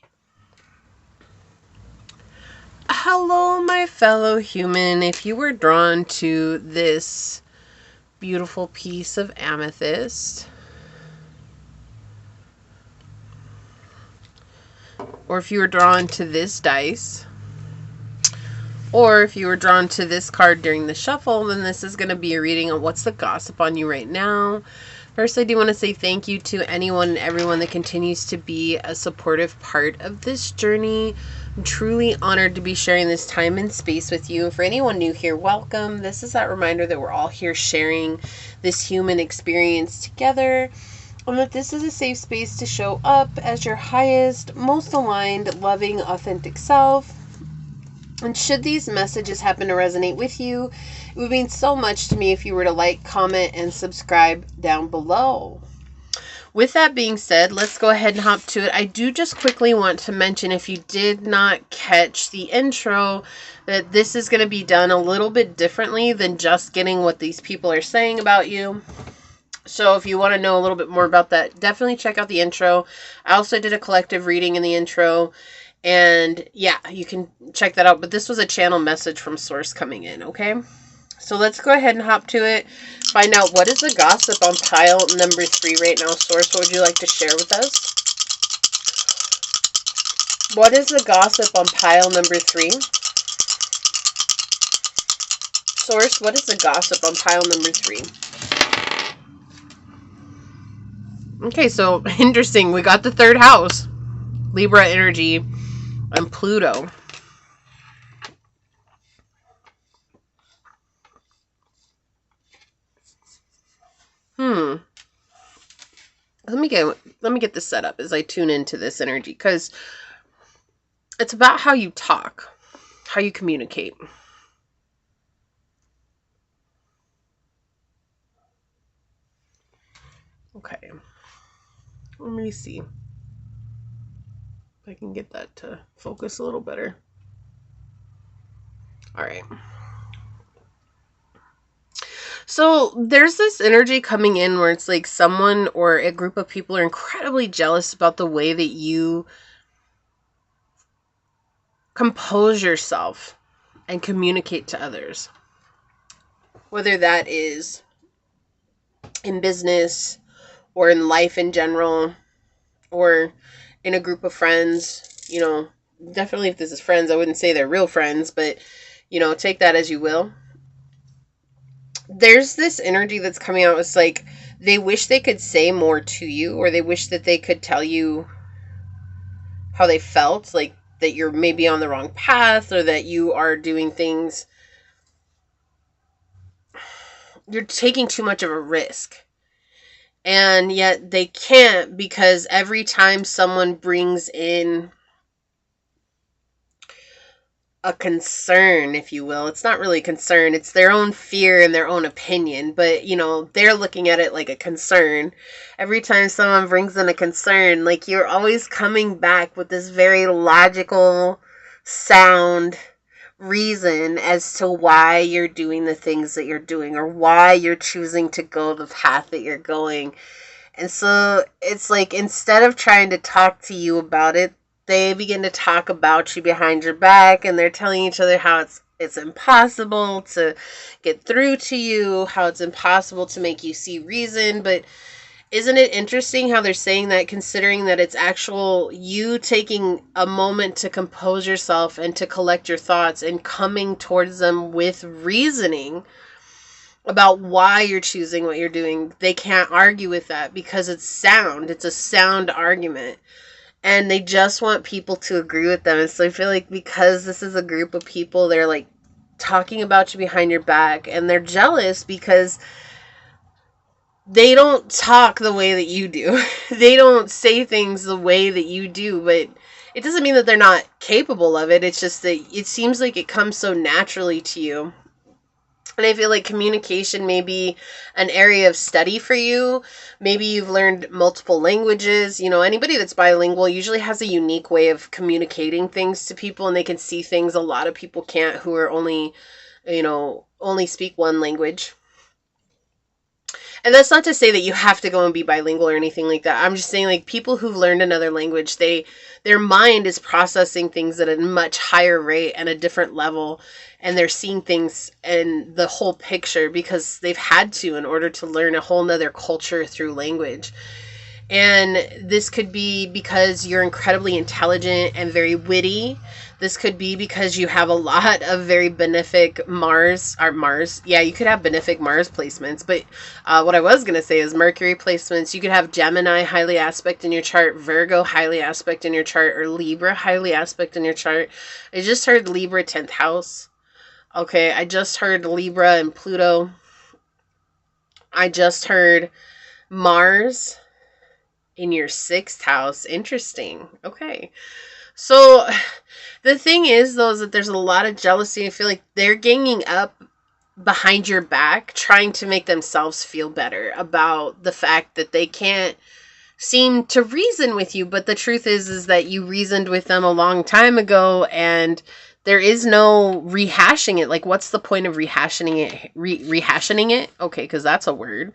[SPEAKER 1] Hello, my fellow human. If you were drawn to this beautiful piece of amethyst, or if you were drawn to this dice, or if you were drawn to this card during the shuffle, then this is going to be a reading on what's the gossip on you right now. First, I do want to say thank you to anyone and everyone that continues to be a supportive part of this journey. I'm truly honored to be sharing this time and space with you. For anyone new here, welcome. This is that reminder that we're all here sharing this human experience together, and that this is a safe space to show up as your highest, most aligned, loving, authentic self. And should these messages happen to resonate with you, it would mean so much to me if you were to like, comment, and subscribe down below. With that being said, let's go ahead and hop to it. I do just quickly want to mention, if you did not catch the intro, that this is going to be done a little bit differently than just getting what these people are saying about you. So if you want to know a little bit more about that, definitely check out the intro. I also did a collective reading in the intro. And yeah, you can check that out. But this was a channel message from Source coming in, okay? So let's go ahead and hop to it. Find out what is the gossip on pile number 3 right now. Source, what would you like to share with us? What is the gossip on pile number 3? Source, what is the gossip on pile number 3? Okay, so interesting. We got the 3rd house. Libra energy and Pluto. Let me get this set up as I tune into this energy, because it's about how you talk, how you communicate. Okay. Let me see if I can get that to focus a little better. All right. So there's this energy coming in where it's like someone or a group of people are incredibly jealous about the way that you compose yourself and communicate to others. Whether that is in business or in life in general or in a group of friends, you know, definitely if this is friends, I wouldn't say they're real friends, but, you know, take that as you will. There's this energy that's coming out. It's like they wish they could say more to you, or they wish that they could tell you how they felt, like that you're maybe on the wrong path, or that you are doing things, you're taking too much of a risk. And yet they can't, because every time someone brings in a concern, if you will, it's not really a concern, it's their own fear and their own opinion, but, you know, they're looking at it like a concern. Every time someone brings in a concern, like, you're always coming back with this very logical, sound reason as to why you're doing the things that you're doing, or why you're choosing to go the path that you're going. And so it's like, instead of trying to talk to you about it, they begin to talk about you behind your back, and they're telling each other how it's impossible to get through to you, how it's impossible to make you see reason. But isn't it interesting how they're saying that, considering that it's actual you taking a moment to compose yourself and to collect your thoughts and coming towards them with reasoning about why you're choosing what you're doing? They can't argue with that because it's sound. It's a sound argument. And they just want people to agree with them. And so I feel like because this is a group of people, they're like talking about you behind your back, and they're jealous because they don't talk the way that you do. They don't say things the way that you do, but it doesn't mean that they're not capable of it. It's just that it seems like it comes so naturally to you. And I feel like communication may be an area of study for you. Maybe you've learned multiple languages. You know, anybody that's bilingual usually has a unique way of communicating things to people, and they can see things a lot of people can't, who are only speak one language. And that's not to say that you have to go and be bilingual or anything like that. I'm just saying, like, people who've learned another language, their mind is processing things at a much higher rate and a different level, and they're seeing things in the whole picture because they've had to in order to learn a whole nother culture through language. And this could be because you're incredibly intelligent and very witty. This could be because you have a lot of very benefic Mars. Yeah, you could have benefic Mars placements. But what I was going to say is Mercury placements. You could have Gemini highly aspect in your chart, Virgo highly aspect in your chart, or Libra highly aspect in your chart. I just heard Libra 10th house. Okay, I just heard Libra and Pluto. I just heard Mars in your 6th house. Interesting. Okay. So the thing is, though, is that there's a lot of jealousy. I feel like they're ganging up behind your back, trying to make themselves feel better about the fact that they can't seem to reason with you. But the truth is that you reasoned with them a long time ago, and there is no rehashing it. Like, what's the point of rehashing it? Rehashing it? Okay, because that's a word.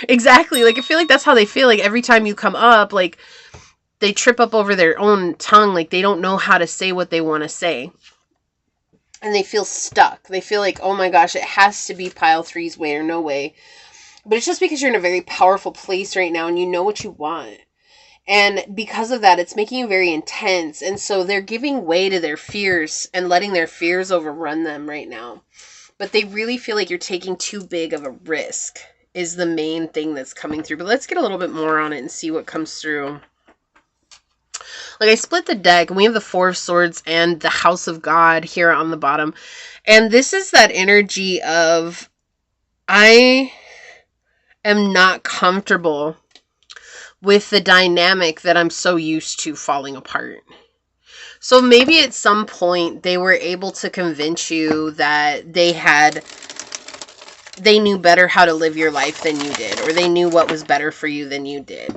[SPEAKER 1] Exactly. Like, I feel like that's how they feel. Like, every time you come up, like, they trip up over their own tongue. Like, they don't know how to say what they want to say. And they feel stuck. They feel like, oh my gosh, it has to be pile three's way or no way. But it's just because you're in a very powerful place right now and you know what you want. And because of that, it's making you very intense. And so they're giving way to their fears and letting their fears overrun them right now. But they really feel like you're taking too big of a risk is the main thing that's coming through. But let's get a little bit more on it and see what comes through. Like, I split the deck and we have the 4 of Swords and the House of God here on the bottom. And this is that energy of, I am not comfortable with the dynamic that I'm so used to falling apart. So maybe at some point they were able to convince you that they knew better how to live your life than you did, or they knew what was better for you than you did.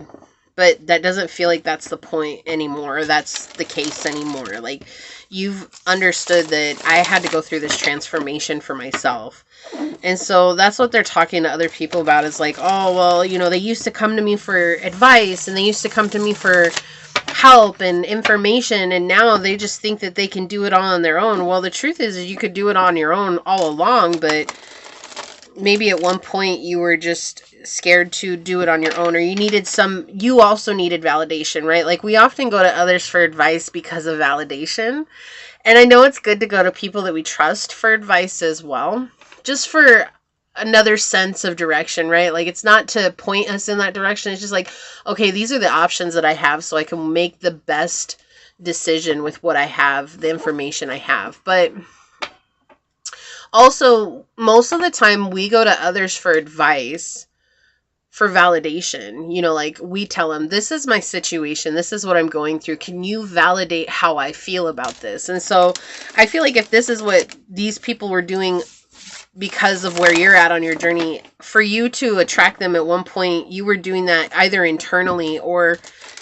[SPEAKER 1] But that doesn't feel like that's the point anymore, or that's the case anymore. Like, you've understood that I had to go through this transformation for myself. And so that's what they're talking to other people about, is like, oh, well, you know, they used to come to me for advice and they used to come to me for help and information, and now they just think that they can do it all on their own. Well, the truth is you could do it on your own all along, but maybe at one point you were just scared to do it on your own, or you also needed validation, right? Like, we often go to others for advice because of validation. And I know it's good to go to people that we trust for advice as well, just for another sense of direction, right? Like, it's not to point us in that direction. It's just like, okay, these are the options that I have so I can make the best decision with what I have, the information I have. But also, most of the time we go to others for advice, for validation. You know, like, we tell them, this is my situation, this is what I'm going through, can you validate how I feel about this? And so I feel like if this is what these people were doing because of where you're at on your journey, for you to attract them at one point, you were doing that either internally or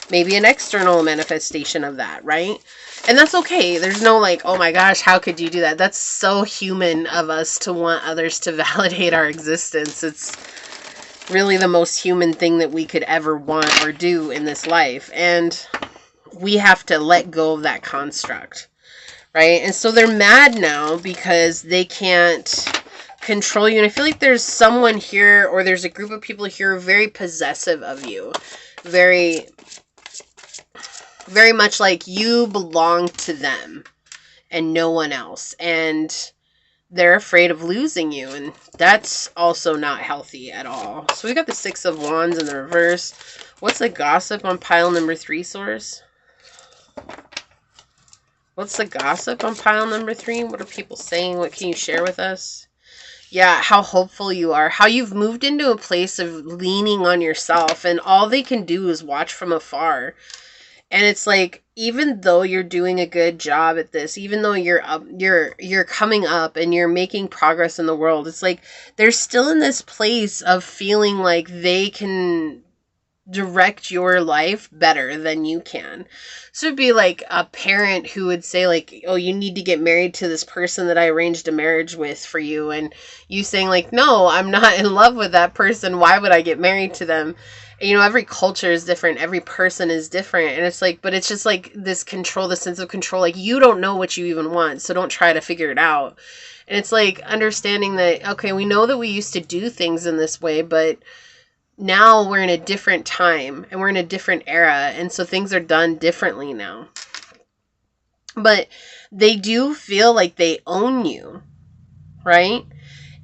[SPEAKER 1] maybe an external manifestation of that, right? And that's okay. There's no like, oh my gosh, how could you do that? That's so human of us to want others to validate our existence. It's really the most human thing that we could ever want or do in this life. And we have to let go of that construct, right? And so they're mad now because they can't control you. And I feel like there's someone here, or there's a group of people here very possessive of you. Very, very much like you belong to them and no one else. And they're afraid of losing you. And that's also not healthy at all. So we got the 6 of Wands in the reverse. What's the gossip on pile number 3, Source? What's the gossip on pile number 3? What are people saying? What can you share with us? Yeah, how hopeful you are. How you've moved into a place of leaning on yourself. And all they can do is watch from afar. And it's like, even though you're doing a good job at this, even though you're coming up and you're making progress in the world, it's like they're still in this place of feeling like they can direct your life better than you can. So it'd be like a parent who would say like, oh, you need to get married to this person that I arranged a marriage with for you. And you saying like, no, I'm not in love with that person. Why would I get married to them? And, you know, every culture is different. Every person is different. And it's like, but it's just like this control, this sense of control. Like, you don't know what you even want. So don't try to figure it out. And it's like understanding that, okay, we know that we used to do things in this way, but now we're in a different time and we're in a different era. And so things are done differently now. But they do feel like they own you, right?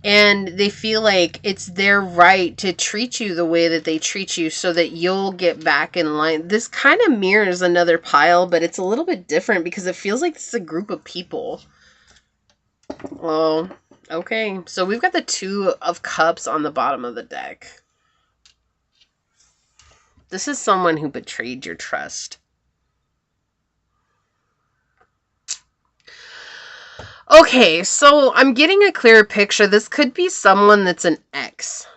[SPEAKER 1] And they feel like it's their right to treat you the way that they treat you so that you'll get back in line. This kind of mirrors another pile, but it's a little bit different because it feels like it's a group of people. Well, okay. So we've got the Two of Cups on the bottom of the deck. This is someone who betrayed your trust. Okay, so I'm getting a clearer picture. This could be someone that's an ex.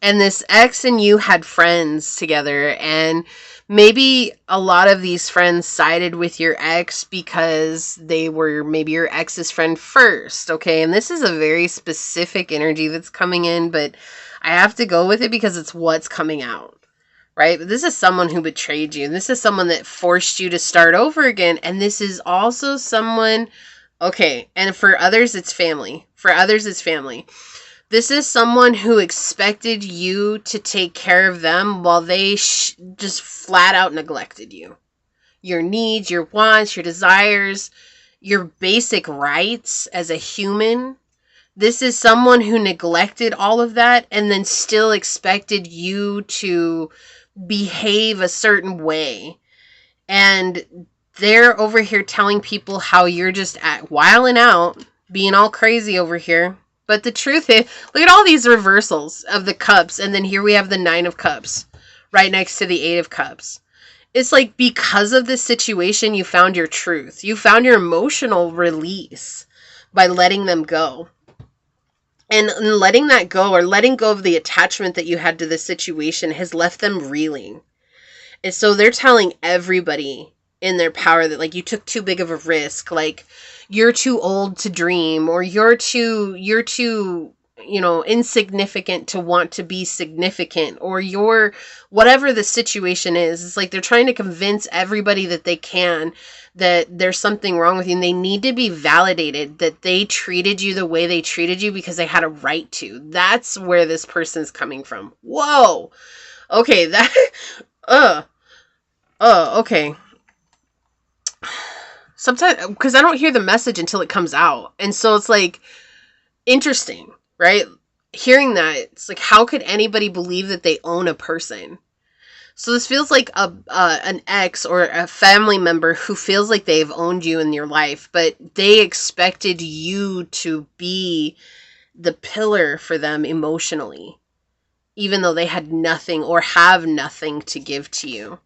[SPEAKER 1] And this ex and you had friends together, and maybe a lot of these friends sided with your ex because they were maybe your ex's friend first, okay? And this is a very specific energy that's coming in, but I have to go with it because it's what's coming out, right? But this is someone who betrayed you. And this is someone that forced you to start over again. And this is also someone, okay, and for others, it's family. For others, it's family. This is someone who expected you to take care of them while they just flat out neglected you. Your needs, your wants, your desires, your basic rights as a human. This is someone who neglected all of that and then still expected you to behave a certain way. And they're over here telling people how you're just wilding out, being all crazy over here. But the truth is, look at all these reversals of the cups. And then here we have the Nine of Cups right next to the Eight of Cups. It's like because of this situation, you found your truth. You found your emotional release by letting them go. And letting that go, or letting go of the attachment that you had to this situation, has left them reeling. And so they're telling everybody in their power that, like, you took too big of a risk. Like, you're too old to dream, or you're too, you know, insignificant to want to be significant, or you're, whatever the situation is. It's like they're trying to convince everybody that they can that there's something wrong with you, and they need to be validated that they treated you the way they treated you because they had a right to. That's where this person's coming from. Whoa. Okay, that, okay. Sometimes, because I don't hear the message until it comes out. And so it's like, interesting, right? Hearing that, it's like, how could anybody believe that they own a person? So this feels like an ex or a family member who feels like they've owned you in your life, but they expected you to be the pillar for them emotionally, even though they had nothing or have nothing to give to you.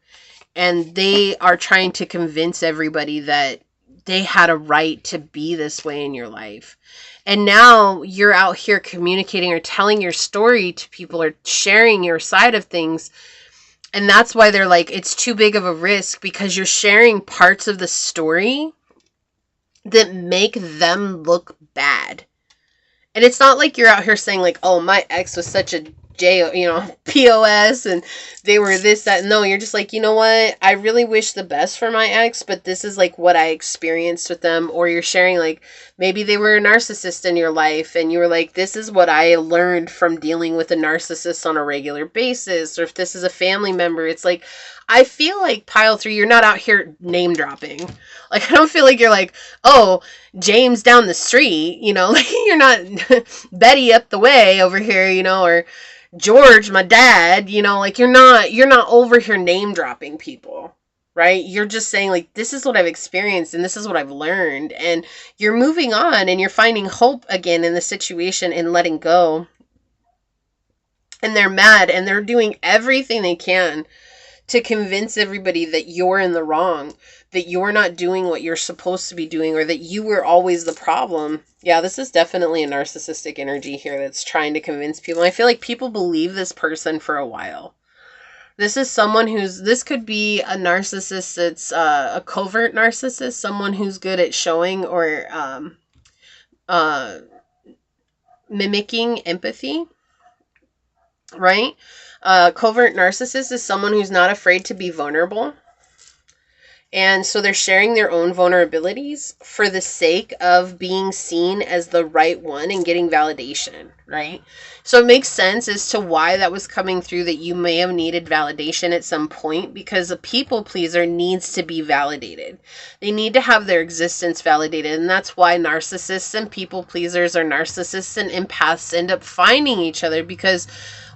[SPEAKER 1] And they are trying to convince everybody that they had a right to be this way in your life. And now you're out here communicating or telling your story to people or sharing your side of things. And that's why they're like, it's too big of a risk, because you're sharing parts of the story that make them look bad. And it's not like you're out here saying like, oh, my ex was such a POS and they were this, that. No, you're just like, you know what? I really wish the best for my ex, but this is like what I experienced with them. Or you're sharing like, maybe they were a narcissist in your life and you were like, this is what I learned from dealing with a narcissist on a regular basis. Or if this is a family member, it's like, I feel like pile 3, you're not out here name dropping. Like, I don't feel like you're like, oh, James down the street, like you're not Betty up the way over here, or George, my dad, like you're not over here name dropping people, right? You're just saying like, this is what I've experienced and this is what I've learned. And you're moving on and you're finding hope again in the situation and letting go. And they're mad and they're doing everything they can to convince everybody that you're in the wrong, that you're not doing what you're supposed to be doing, or that you were always the problem. Yeah, this is definitely a narcissistic energy here that's trying to convince people. I feel like people believe this person for a while. This is someone this could be a narcissist that's a covert narcissist, someone who's good at showing or mimicking empathy, right? Covert narcissist is someone who's not afraid to be vulnerable. And so they're sharing their own vulnerabilities for the sake of being seen as the right one and getting validation, right? So it makes sense as to why that was coming through, that you may have needed validation at some point, because a people pleaser needs to be validated. They need to have their existence validated. And that's why narcissists and people pleasers, or narcissists and empaths, end up finding each other, because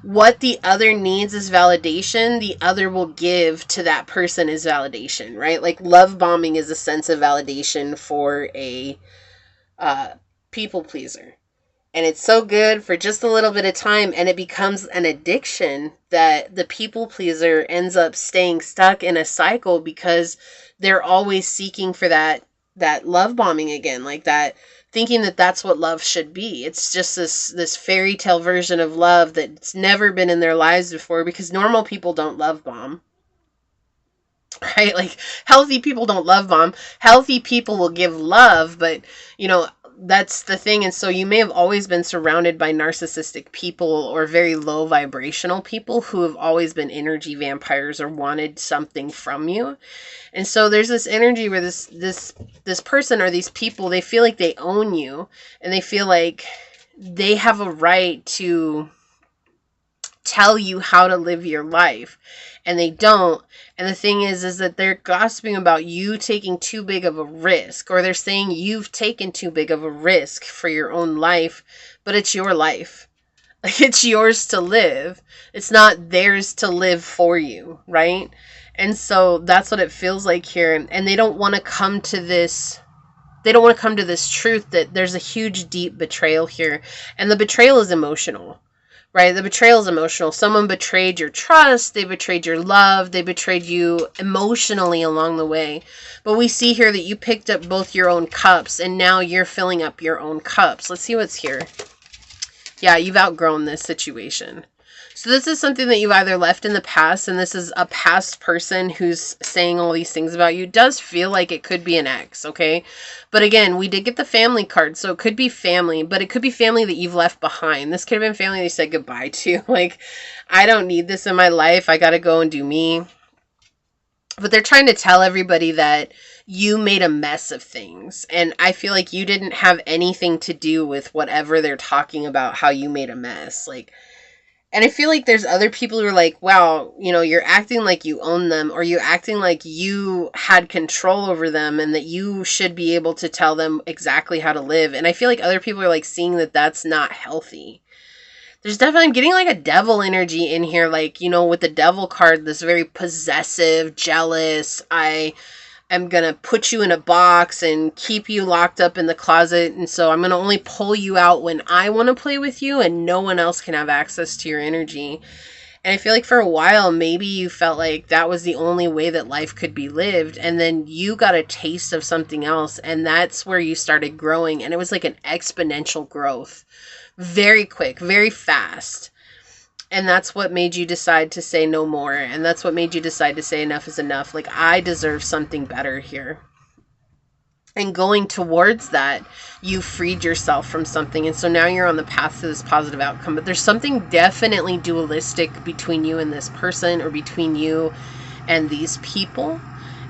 [SPEAKER 1] what the other needs is validation, the other will give to that person is validation, right? Like love bombing is a sense of validation for a people pleaser. And it's so good for just a little bit of time, and it becomes an addiction that the people pleaser ends up staying stuck in a cycle, because they're always seeking for that love bombing again, like that, thinking that that's what love should be. It's just this fairy tale version of love that's never been in their lives before, because normal people don't love bomb, right? Like healthy people don't love bomb. Healthy people will give love, but that's the thing. And so you may have always been surrounded by narcissistic people or very low vibrational people who have always been energy vampires or wanted something from you. And so there's this energy where this person or these people, they feel like they own you, and they feel like they have a right to tell you how to live your life, and they don't. And the thing is that they're gossiping about you taking too big of a risk, or they're saying you've taken too big of a risk for your own life, but it's your life. Like, it's yours to live. It's not theirs to live for you, right? And so that's what it feels like here. And they don't want to come to this. They don't want to come to this truth that there's a huge, deep betrayal here. And the betrayal is emotional, right? The betrayal is emotional. Someone betrayed your trust. They betrayed your love. They betrayed you emotionally along the way. But we see here that you picked up both your own cups, and now you're filling up your own cups. Let's see what's here. Yeah, you've outgrown this situation. So this is something that you've either left in the past, and this is a past person who's saying all these things about you. It does feel like it could be an ex, okay? But again, we did get the family card, so it could be family, but it could be family that you've left behind. This could have been family that you said goodbye to. Like, I don't need this in my life. I got to go and do me. But they're trying to tell everybody that you made a mess of things. And I feel like you didn't have anything to do with whatever they're talking about, how you made a mess. Like, and I feel like there's other people who are like, wow, you're acting like you own them, or you're acting like you had control over them and that you should be able to tell them exactly how to live. And I feel like other people are like seeing that that's not healthy. There's definitely, I'm getting like a devil energy in here, like, with the devil card, this very possessive, jealous, I'm going to put you in a box and keep you locked up in the closet. And so I'm going to only pull you out when I want to play with you, and no one else can have access to your energy. And I feel like for a while, maybe you felt like that was the only way that life could be lived. And then you got a taste of something else, and that's where you started growing. And it was like an exponential growth. Very quick, very fast. And that's what made you decide to say no more. And that's what made you decide to say enough is enough. Like, I deserve something better here. And going towards that, you freed yourself from something. And so now you're on the path to this positive outcome. But there's something definitely dualistic between you and this person, or between you and these people.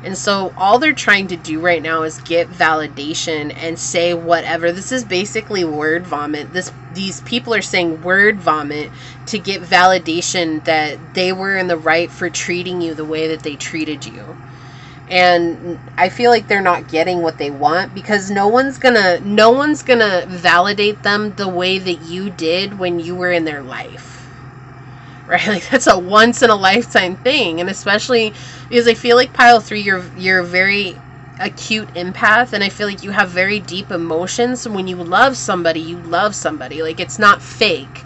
[SPEAKER 1] And so all they're trying to do right now is get validation and say whatever. This is basically word vomit. These people are saying word vomit to get validation that they were in the right for treating you the way that they treated you. And I feel like they're not getting what they want, because no one's gonna validate them the way that you did when you were in their life. Right? Like, that's a once in a lifetime thing. And especially because I feel like pile 3, you're a very acute empath, and I feel like you have very deep emotions. When you love somebody, you love somebody. Like, it's not fake.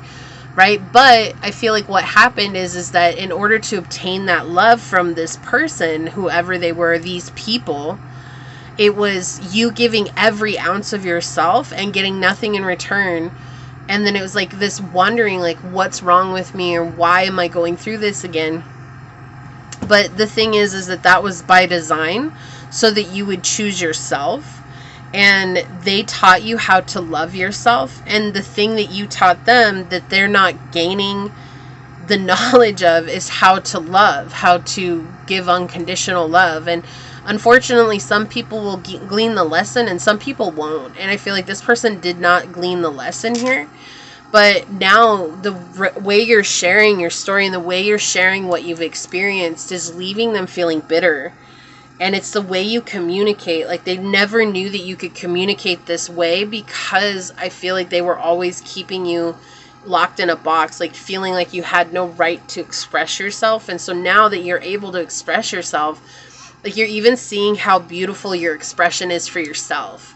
[SPEAKER 1] right? But I feel like what happened is that in order to obtain that love from this person, whoever they were, these people, it was you giving every ounce of yourself and getting nothing in return. And then it was like this wondering, like, what's wrong with me, or why am I going through this again? But the thing is that was by design, so that you would choose yourself. And they taught you how to love yourself. And the thing that you taught them that they're not gaining the knowledge of is how to love, how to give unconditional love. And unfortunately, some people will glean the lesson and some people won't. And I feel like this person did not glean the lesson here. But now the way you're sharing your story and the way you're sharing what you've experienced is leaving them feeling bitter. And it's the way you communicate. Like, they never knew that you could communicate this way, because I feel like they were always keeping you locked in a box, like feeling like you had no right to express yourself. And so now that you're able to express yourself, like, you're even seeing how beautiful your expression is for yourself.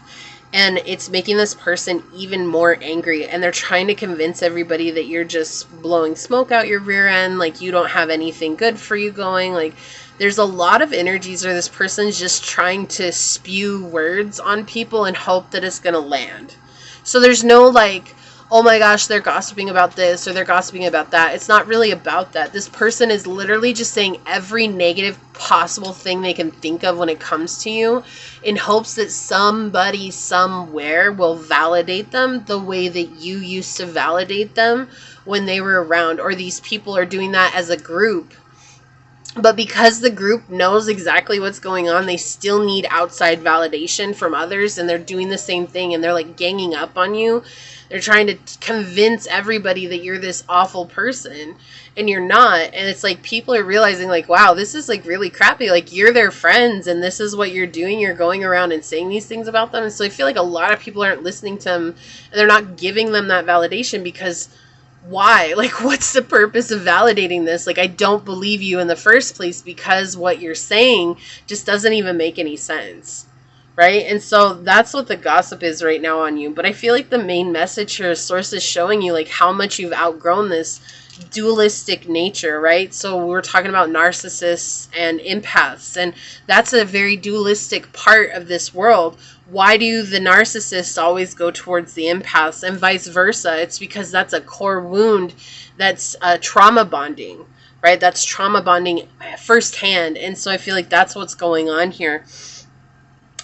[SPEAKER 1] And it's making this person even more angry. And they're trying to convince everybody that you're just blowing smoke out your rear end. Like, you don't have anything good for you going. Like, there's a lot of energies where this person's just trying to spew words on people and hope that it's going to land. So there's no like, oh my gosh, they're gossiping about this or they're gossiping about that. It's not really about that. This person is literally just saying every negative possible thing they can think of when it comes to you, in hopes that somebody somewhere will validate them the way that you used to validate them when they were around. Or these people are doing that as a group. But because the group knows exactly what's going on, they still need outside validation from others, and they're doing the same thing, and they're like ganging up on you. They're trying to convince everybody that you're this awful person, and you're not. And it's like people are realizing, like, wow, this is like really crappy. Like, you're their friends, and this is what you're doing. You're going around and saying these things about them. And so I feel like a lot of people aren't listening to them, and they're not giving them that validation, because why? Like, what's the purpose of validating this? Like, I don't believe you in the first place, because what you're saying just doesn't even make any sense, right? And so that's what the gossip is right now on you. But I feel like the main message here is Source is showing you like how much you've outgrown this dualistic nature, right? So we're talking about narcissists and empaths, and that's a very dualistic part of this world. Why do the narcissists always go towards the empaths and vice versa? It's because that's a core wound, that's trauma bonding, right? That's trauma bonding firsthand. And so I feel like that's what's going on here.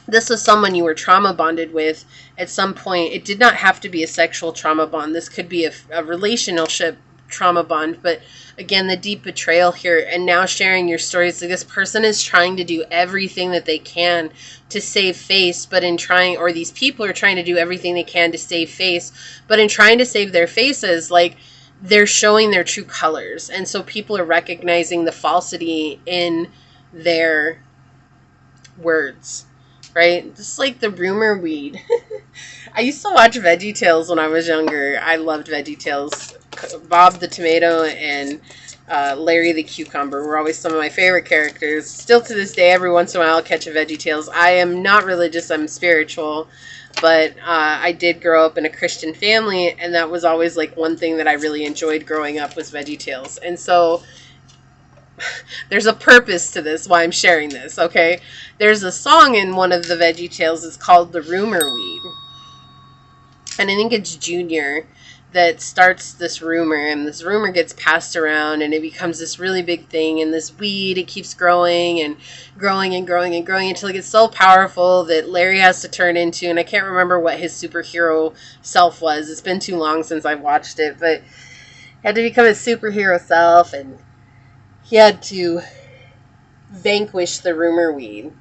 [SPEAKER 1] This is someone you were trauma bonded with at some point. It did not have to be a sexual trauma bond. This could be a relationship trauma bond. But again, the deep betrayal here, and now sharing your stories. Like, this person is trying to do everything that they can to save face, but in trying, or these people are trying to do everything they can to save face, but in trying to save their faces, like, they're showing their true colors. And so people are recognizing the falsity in their words, right? Just like the rumor weed. I used to watch VeggieTales when I was younger. I loved VeggieTales. Bob the Tomato and Larry the Cucumber were always some of my favorite characters. Still to this day, every once in a while I'll catch a VeggieTales. I am not religious, I'm spiritual. But I did grow up in a Christian family, and that was always like one thing that I really enjoyed growing up was VeggieTales. And so there's a purpose to this, why I'm sharing this, okay? There's a song in one of the VeggieTales. It's called The Rumor Weed. And I think it's Junior that starts this rumor, and this rumor gets passed around, and it becomes this really big thing, and this weed, it keeps growing and growing and growing and growing until it gets so powerful that Larry has to turn into, and I can't remember what his superhero self was. It's been too long since I've watched it, but he had to become his superhero self, and he had to vanquish the rumor weed.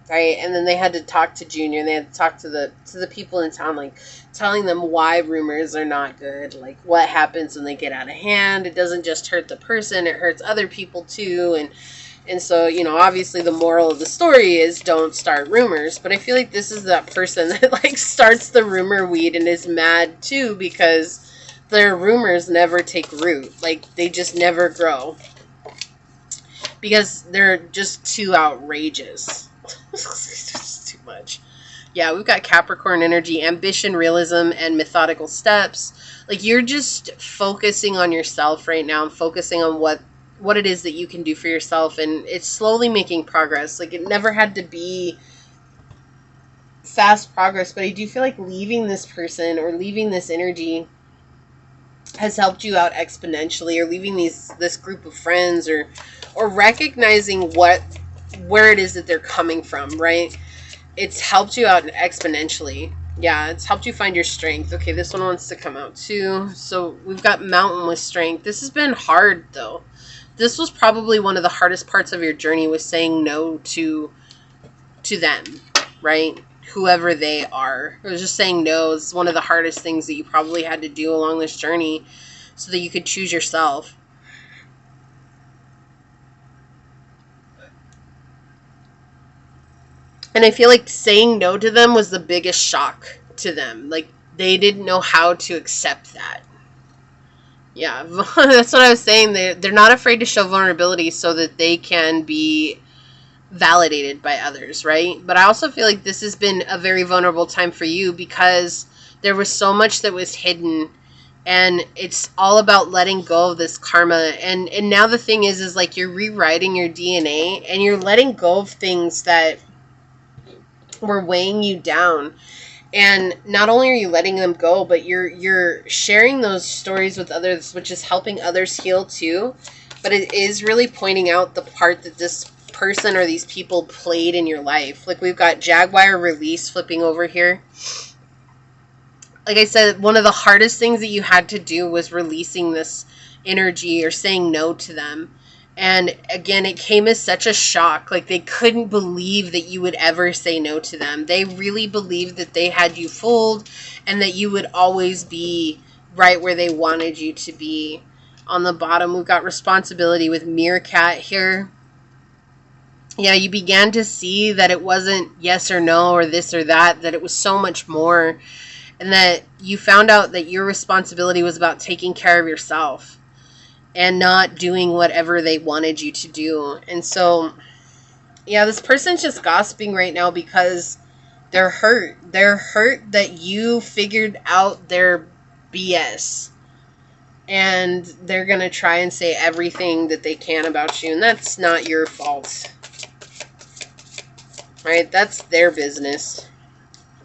[SPEAKER 1] Right, and then they had to talk to Junior, and they had to talk to the people in town, like telling them why rumors are not good, like what happens when they get out of hand. It doesn't just hurt the person, it hurts other people too. And so, you know, obviously the moral of the story is don't start rumors. But I feel like this is that person that like starts the rumor weed and is mad too, because their rumors never take root. Like, they just never grow, because they're just too outrageous. It's just too much. Yeah, we've got Capricorn energy, ambition, realism, and methodical steps. Like you're just focusing on yourself right now and focusing on what it is that you can do for yourself, and it's slowly making progress. Like it never had to be fast progress, but I do feel like leaving this person or leaving this energy has helped you out exponentially, or leaving this group of friends, or recognizing where it is that they're coming from, right? It's helped you out exponentially. Yeah, it's helped you find your strength. Okay, this one wants to come out too. So we've got mountain with strength. This has been hard though. This was probably one of the hardest parts of your journey, was saying no to them, right? Whoever they are. It was just saying no is one of the hardest things that you probably had to do along this journey so that you could choose yourself. And I feel like saying no to them was the biggest shock to them. Like they didn't know how to accept that. Yeah, that's what I was saying. They're not afraid to show vulnerability so that they can be validated by others, right? But I also feel like this has been a very vulnerable time for you because there was so much that was hidden, and it's all about letting go of this karma. And now the thing is like you're rewriting your DNA and you're letting go of things that were weighing you down. And not only are you letting them go, but you're sharing those stories with others, which is helping others heal too. But it is really pointing out the part that this person or these people played in your life. Like we've got Jaguar release flipping over here. Like I said, one of the hardest things that you had to do was releasing this energy or saying no to them. And again, it came as such a shock. Like they couldn't believe that you would ever say no to them. They really believed that they had you fooled and that you would always be right where they wanted you to be. On the bottom, we've got responsibility with Meerkat here. Yeah, you began to see that it wasn't yes or no or this or that it was so much more. And that you found out that your responsibility was about taking care of yourself and not doing whatever they wanted you to do. And so, yeah, this person's just gossiping right now because they're hurt. They're hurt that you figured out their BS. And they're going to try and say everything that they can about you. And that's not your fault. Right? That's their business.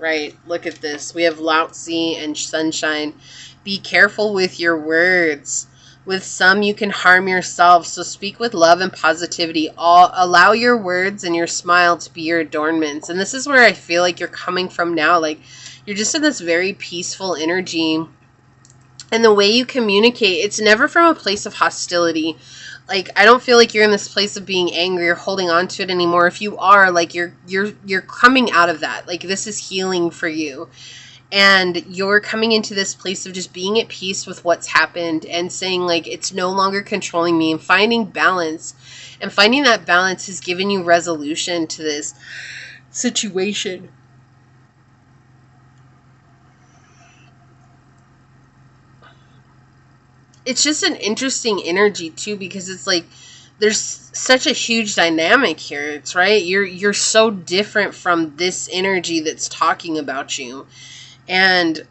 [SPEAKER 1] Right? Look at this. We have Lao Tzu and Sunshine. Be careful with your words. With some, you can harm yourself, so speak with love and positivity. Allow your words and your smile to be your adornments. And this is where I feel like you're coming from now. Like, you're just in this very peaceful energy. And the way you communicate, it's never from a place of hostility. Like, I don't feel like you're in this place of being angry or holding on to it anymore. If you are, like, you're coming out of that. Like, this is healing for you. And you're coming into this place of just being at peace with what's happened and saying, like, it's no longer controlling me, and finding balance. And finding that balance has given you resolution to this situation. It's just an interesting energy, too, because it's like there's such a huge dynamic here. It's right. You're so different from this energy that's talking about you. And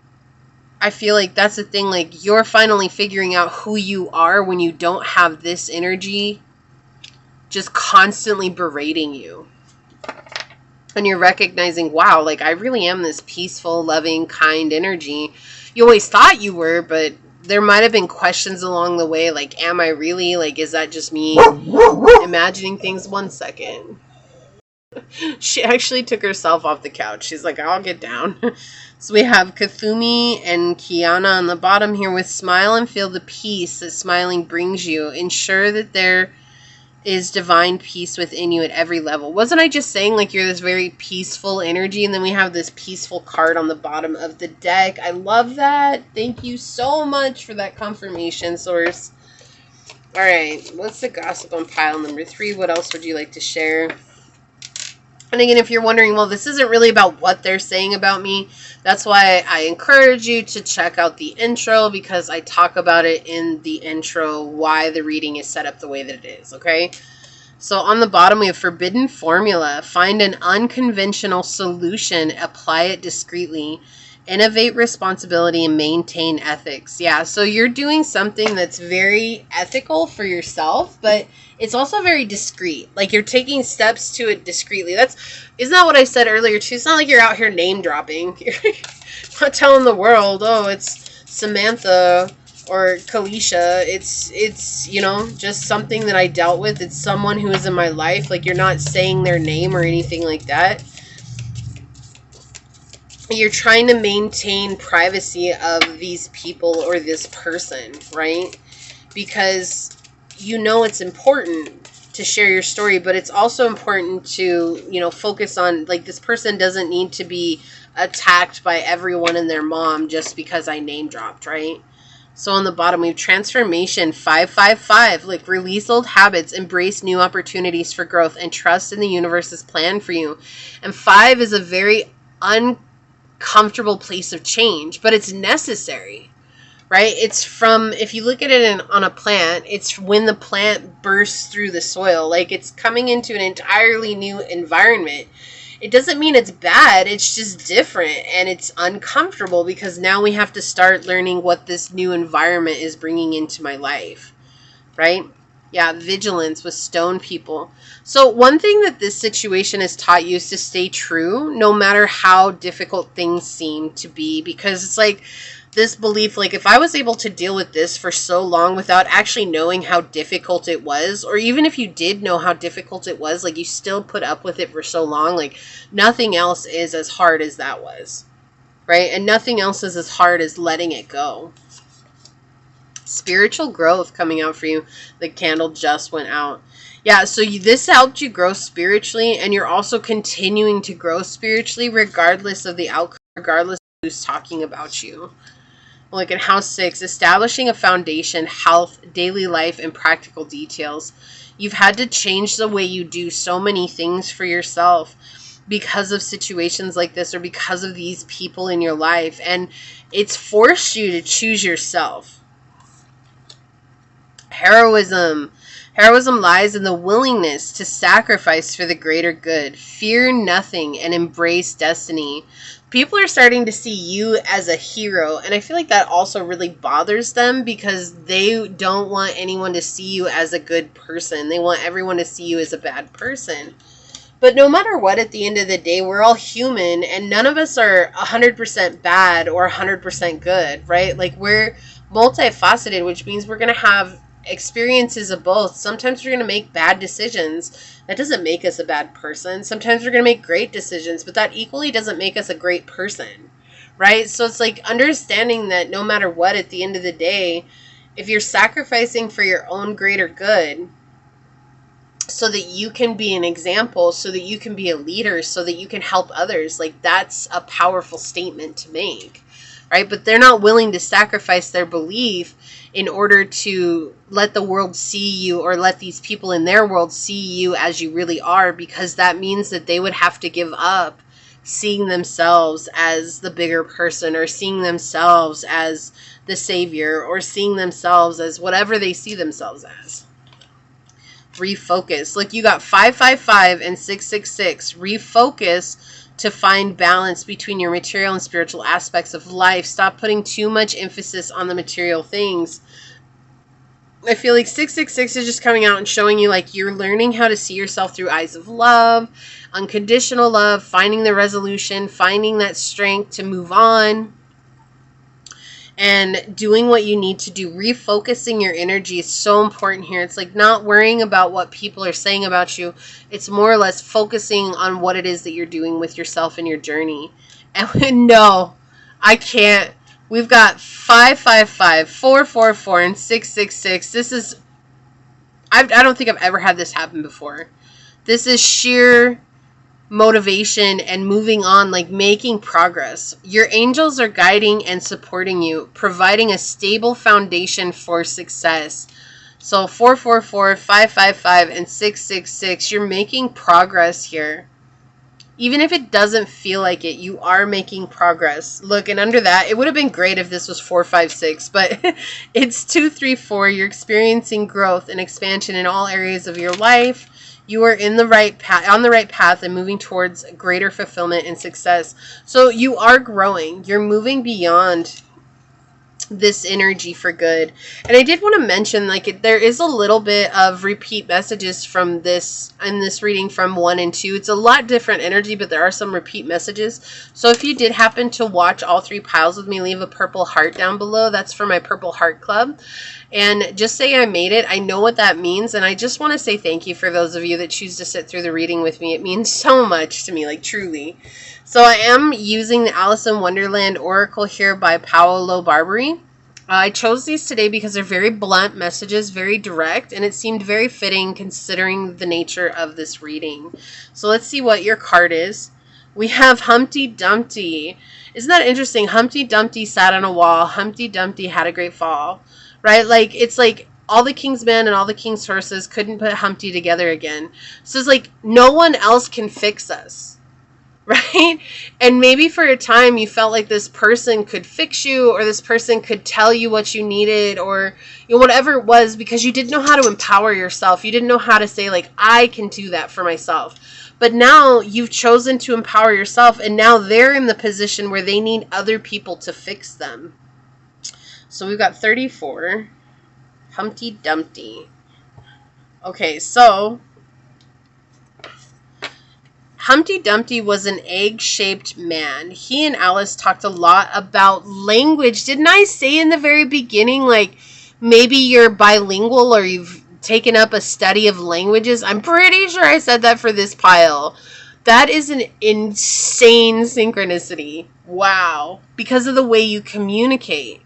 [SPEAKER 1] I feel like that's the thing, like you're finally figuring out who you are when you don't have this energy just constantly berating you. And you're recognizing, wow, like I really am this peaceful, loving, kind energy. You always thought you were, but there might have been questions along the way, like, am I really? Like, is that just me imagining things? 1 second. She actually took herself off the couch. She's like, I'll get down. So we have Kathumi and Kiana on the bottom here with smile and feel the peace that smiling brings you. Ensure that there is divine peace within you at every level. Wasn't I just saying like you're this very peaceful energy? And then we have this peaceful card on the bottom of the deck. I love that. Thank you so much for that confirmation, source. All right, what's the gossip on pile number 3? What else would you like to share? And again, if you're wondering, well, this isn't really about what they're saying about me, that's why I encourage you to check out the intro, because I talk about it in the intro, why the reading is set up the way that it is, okay? So on the bottom, we have forbidden formula. Find an unconventional solution, apply it discreetly. Innovate responsibility and maintain ethics. Yeah, so you're doing something that's very ethical for yourself, but it's also very discreet. Like you're taking steps to it discreetly. Isn't that what I said earlier too? It's not like you're out here name dropping. You're not telling the world, oh, it's Samantha or Kalisha. It's just something that I dealt with. It's someone who is in my life. Like you're not saying their name or anything like that. You're trying to maintain privacy of these people or this person, right? Because it's important to share your story, but it's also important to, focus on, like, this person doesn't need to be attacked by everyone and their mom just because I name dropped, right? So on the bottom, we have transformation, 555, like release old habits, embrace new opportunities for growth, and trust in the universe's plan for you. And 5 is a very uncomfortable place of change, but it's necessary, right? It's from, if you look at it on a plant, it's when the plant bursts through the soil, like it's coming into an entirely new environment. It doesn't mean it's bad, it's just different and it's uncomfortable because now we have to start learning what this new environment is bringing into my life, right? Yeah, vigilance with stone people. So one thing that this situation has taught you is to stay true no matter how difficult things seem to be, because it's like this belief, like if I was able to deal with this for so long without actually knowing how difficult it was, or even if you did know how difficult it was, like you still put up with it for so long, like nothing else is as hard as that was, right? And nothing else is as hard as letting it go. Spiritual growth coming out for you. The candle just went out. Yeah, so this helped you grow spiritually, and you're also continuing to grow spiritually regardless of the outcome, regardless of who's talking about you. Like in house 6, establishing a foundation, health, daily life, and practical details. You've had to change the way you do so many things for yourself because of situations like this or because of these people in your life, and it's forced you to choose yourself. Heroism. Heroism lies in the willingness to sacrifice for the greater good. Fear nothing and embrace destiny. People are starting to see you as a hero, and I feel like that also really bothers them because they don't want anyone to see you as a good person. They want everyone to see you as a bad person. But no matter what, at the end of the day, we're all human, and none of us are 100% bad or 100% good, right? Like, we're multifaceted, which means we're going to have experiences of both. Sometimes we're going to make bad decisions. That doesn't make us a bad person. Sometimes we're going to make great decisions, but that equally doesn't make us a great person, right? So it's like understanding that no matter what, at the end of the day, if you're sacrificing for your own greater good so that you can be an example, so that you can be a leader, so that you can help others, like that's a powerful statement to make, right? But they're not willing to sacrifice their belief in order to let the world see you or let these people in their world see you as you really are, because that means that they would have to give up seeing themselves as the bigger person or seeing themselves as the savior or seeing themselves as whatever they see themselves as. Refocus. Look, you got 555 and 666. Refocus to find balance between your material and spiritual aspects of life. Stop putting too much emphasis on the material things. I feel like 666 is just coming out and showing you like you're learning how to see yourself through eyes of love, unconditional love, finding the resolution, finding that strength to move on, and doing what you need to do. Refocusing your energy is so important here. It's like not worrying about what people are saying about you. It's more or less focusing on what it is that you're doing with yourself and your journey. And no, I can't. We've got 555, 444, and 666. This is, I don't think I've ever had this happen before. This is sheer motivation and moving on, like making progress. Your angels are guiding and supporting you, providing a stable foundation for success. So 444, 555, and 666, you're making progress here. Even if it doesn't feel like it, you are making progress. Look, and under that, it would have been great if this was 456, but it's 234. You're experiencing growth and expansion in all areas of your life. You are in the right path, on the right path, and moving towards greater fulfillment and success. So you are growing. You're moving beyond this energy for good. And I did want to mention, like, there is a little bit of repeat messages from this in this reading from 1 and 2. It's a lot different energy, but there are some repeat messages. So if you did happen to watch all 3 piles with me, leave a purple heart down below. That's for my Purple Heart Club. And just say I made it. I know what that means. And I just want to say thank you for those of you that choose to sit through the reading with me. It means so much to me, like, truly. So I am using the Alice in Wonderland Oracle here by Paolo Barberi. I chose these today because they're very blunt messages, very direct, and it seemed very fitting considering the nature of this reading. So let's see what your card is. We have Humpty Dumpty. Isn't that interesting? Humpty Dumpty sat on a wall. Humpty Dumpty had a great fall. Right? Like, it's like all the king's men and all the king's horses couldn't put Humpty together again. So it's like no one else can fix us. Right? And maybe for a time you felt like this person could fix you, or this person could tell you what you needed, or whatever it was, because you didn't know how to empower yourself. You didn't know how to say, like, I can do that for myself. But now you've chosen to empower yourself, and now they're in the position where they need other people to fix them. So we've got 34. Humpty Dumpty. Okay, so Humpty Dumpty was an egg-shaped man. He and Alice talked a lot about language. Didn't I say in the very beginning, like, maybe you're bilingual or you've taken up a study of languages? I'm pretty sure I said that for this pile. That is an insane synchronicity. Wow. Because of the way you communicate.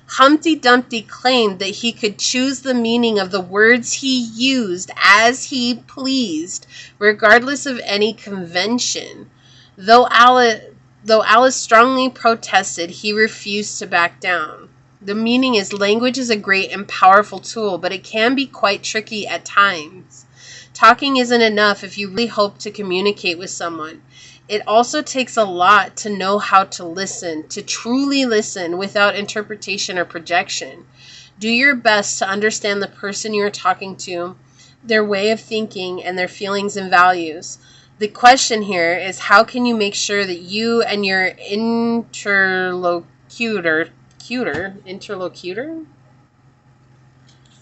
[SPEAKER 1] Humpty Dumpty claimed that he could choose the meaning of the words he used as he pleased, regardless of any convention. Though Alice strongly protested, he refused to back down. The meaning is, language is a great and powerful tool, but it can be quite tricky at times. Talking isn't enough if you really hope to communicate with someone. It also takes a lot to know how to listen, to truly listen without interpretation or projection. Do your best to understand the person you're talking to, their way of thinking, and their feelings and values. The question here is, how can you make sure that you and your interlocutor,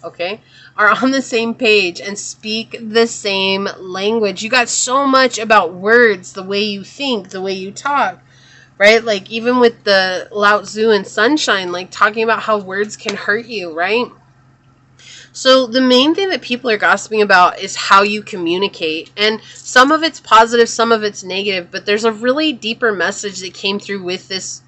[SPEAKER 1] okay, are on the same page and speak the same language? You got so much about words, the way you think, the way you talk, right? Like, even with the Lao Tzu and Sunshine, like, talking about how words can hurt you, right? So the main thing that people are gossiping about is how you communicate. And some of it's positive, some of it's negative, but there's a really deeper message that came through with this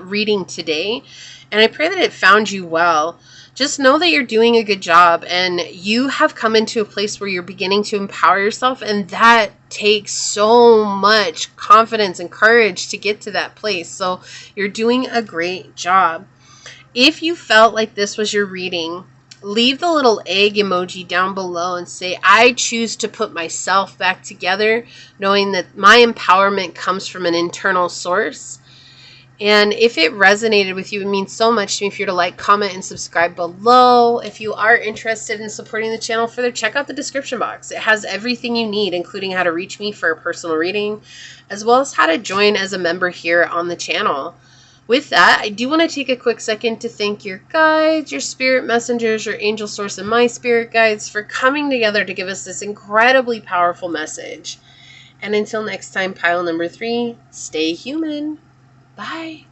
[SPEAKER 1] reading today. And I pray that it found you well. Just know that you're doing a good job, and you have come into a place where you're beginning to empower yourself, and that takes so much confidence and courage to get to that place. So you're doing a great job. If you felt like this was your reading, leave the little egg emoji down below and say, I choose to put myself back together, knowing that my empowerment comes from an internal source. And if it resonated with you, it means so much to me for you to like, comment, and subscribe below. If you are interested in supporting the channel further, check out the description box. It has everything you need, including how to reach me for a personal reading, as well as how to join as a member here on the channel. With that, I do want to take a quick second to thank your guides, your spirit messengers, your angel source, and my spirit guides for coming together to give us this incredibly powerful message. And until next time, pile number 3, stay human. Bye.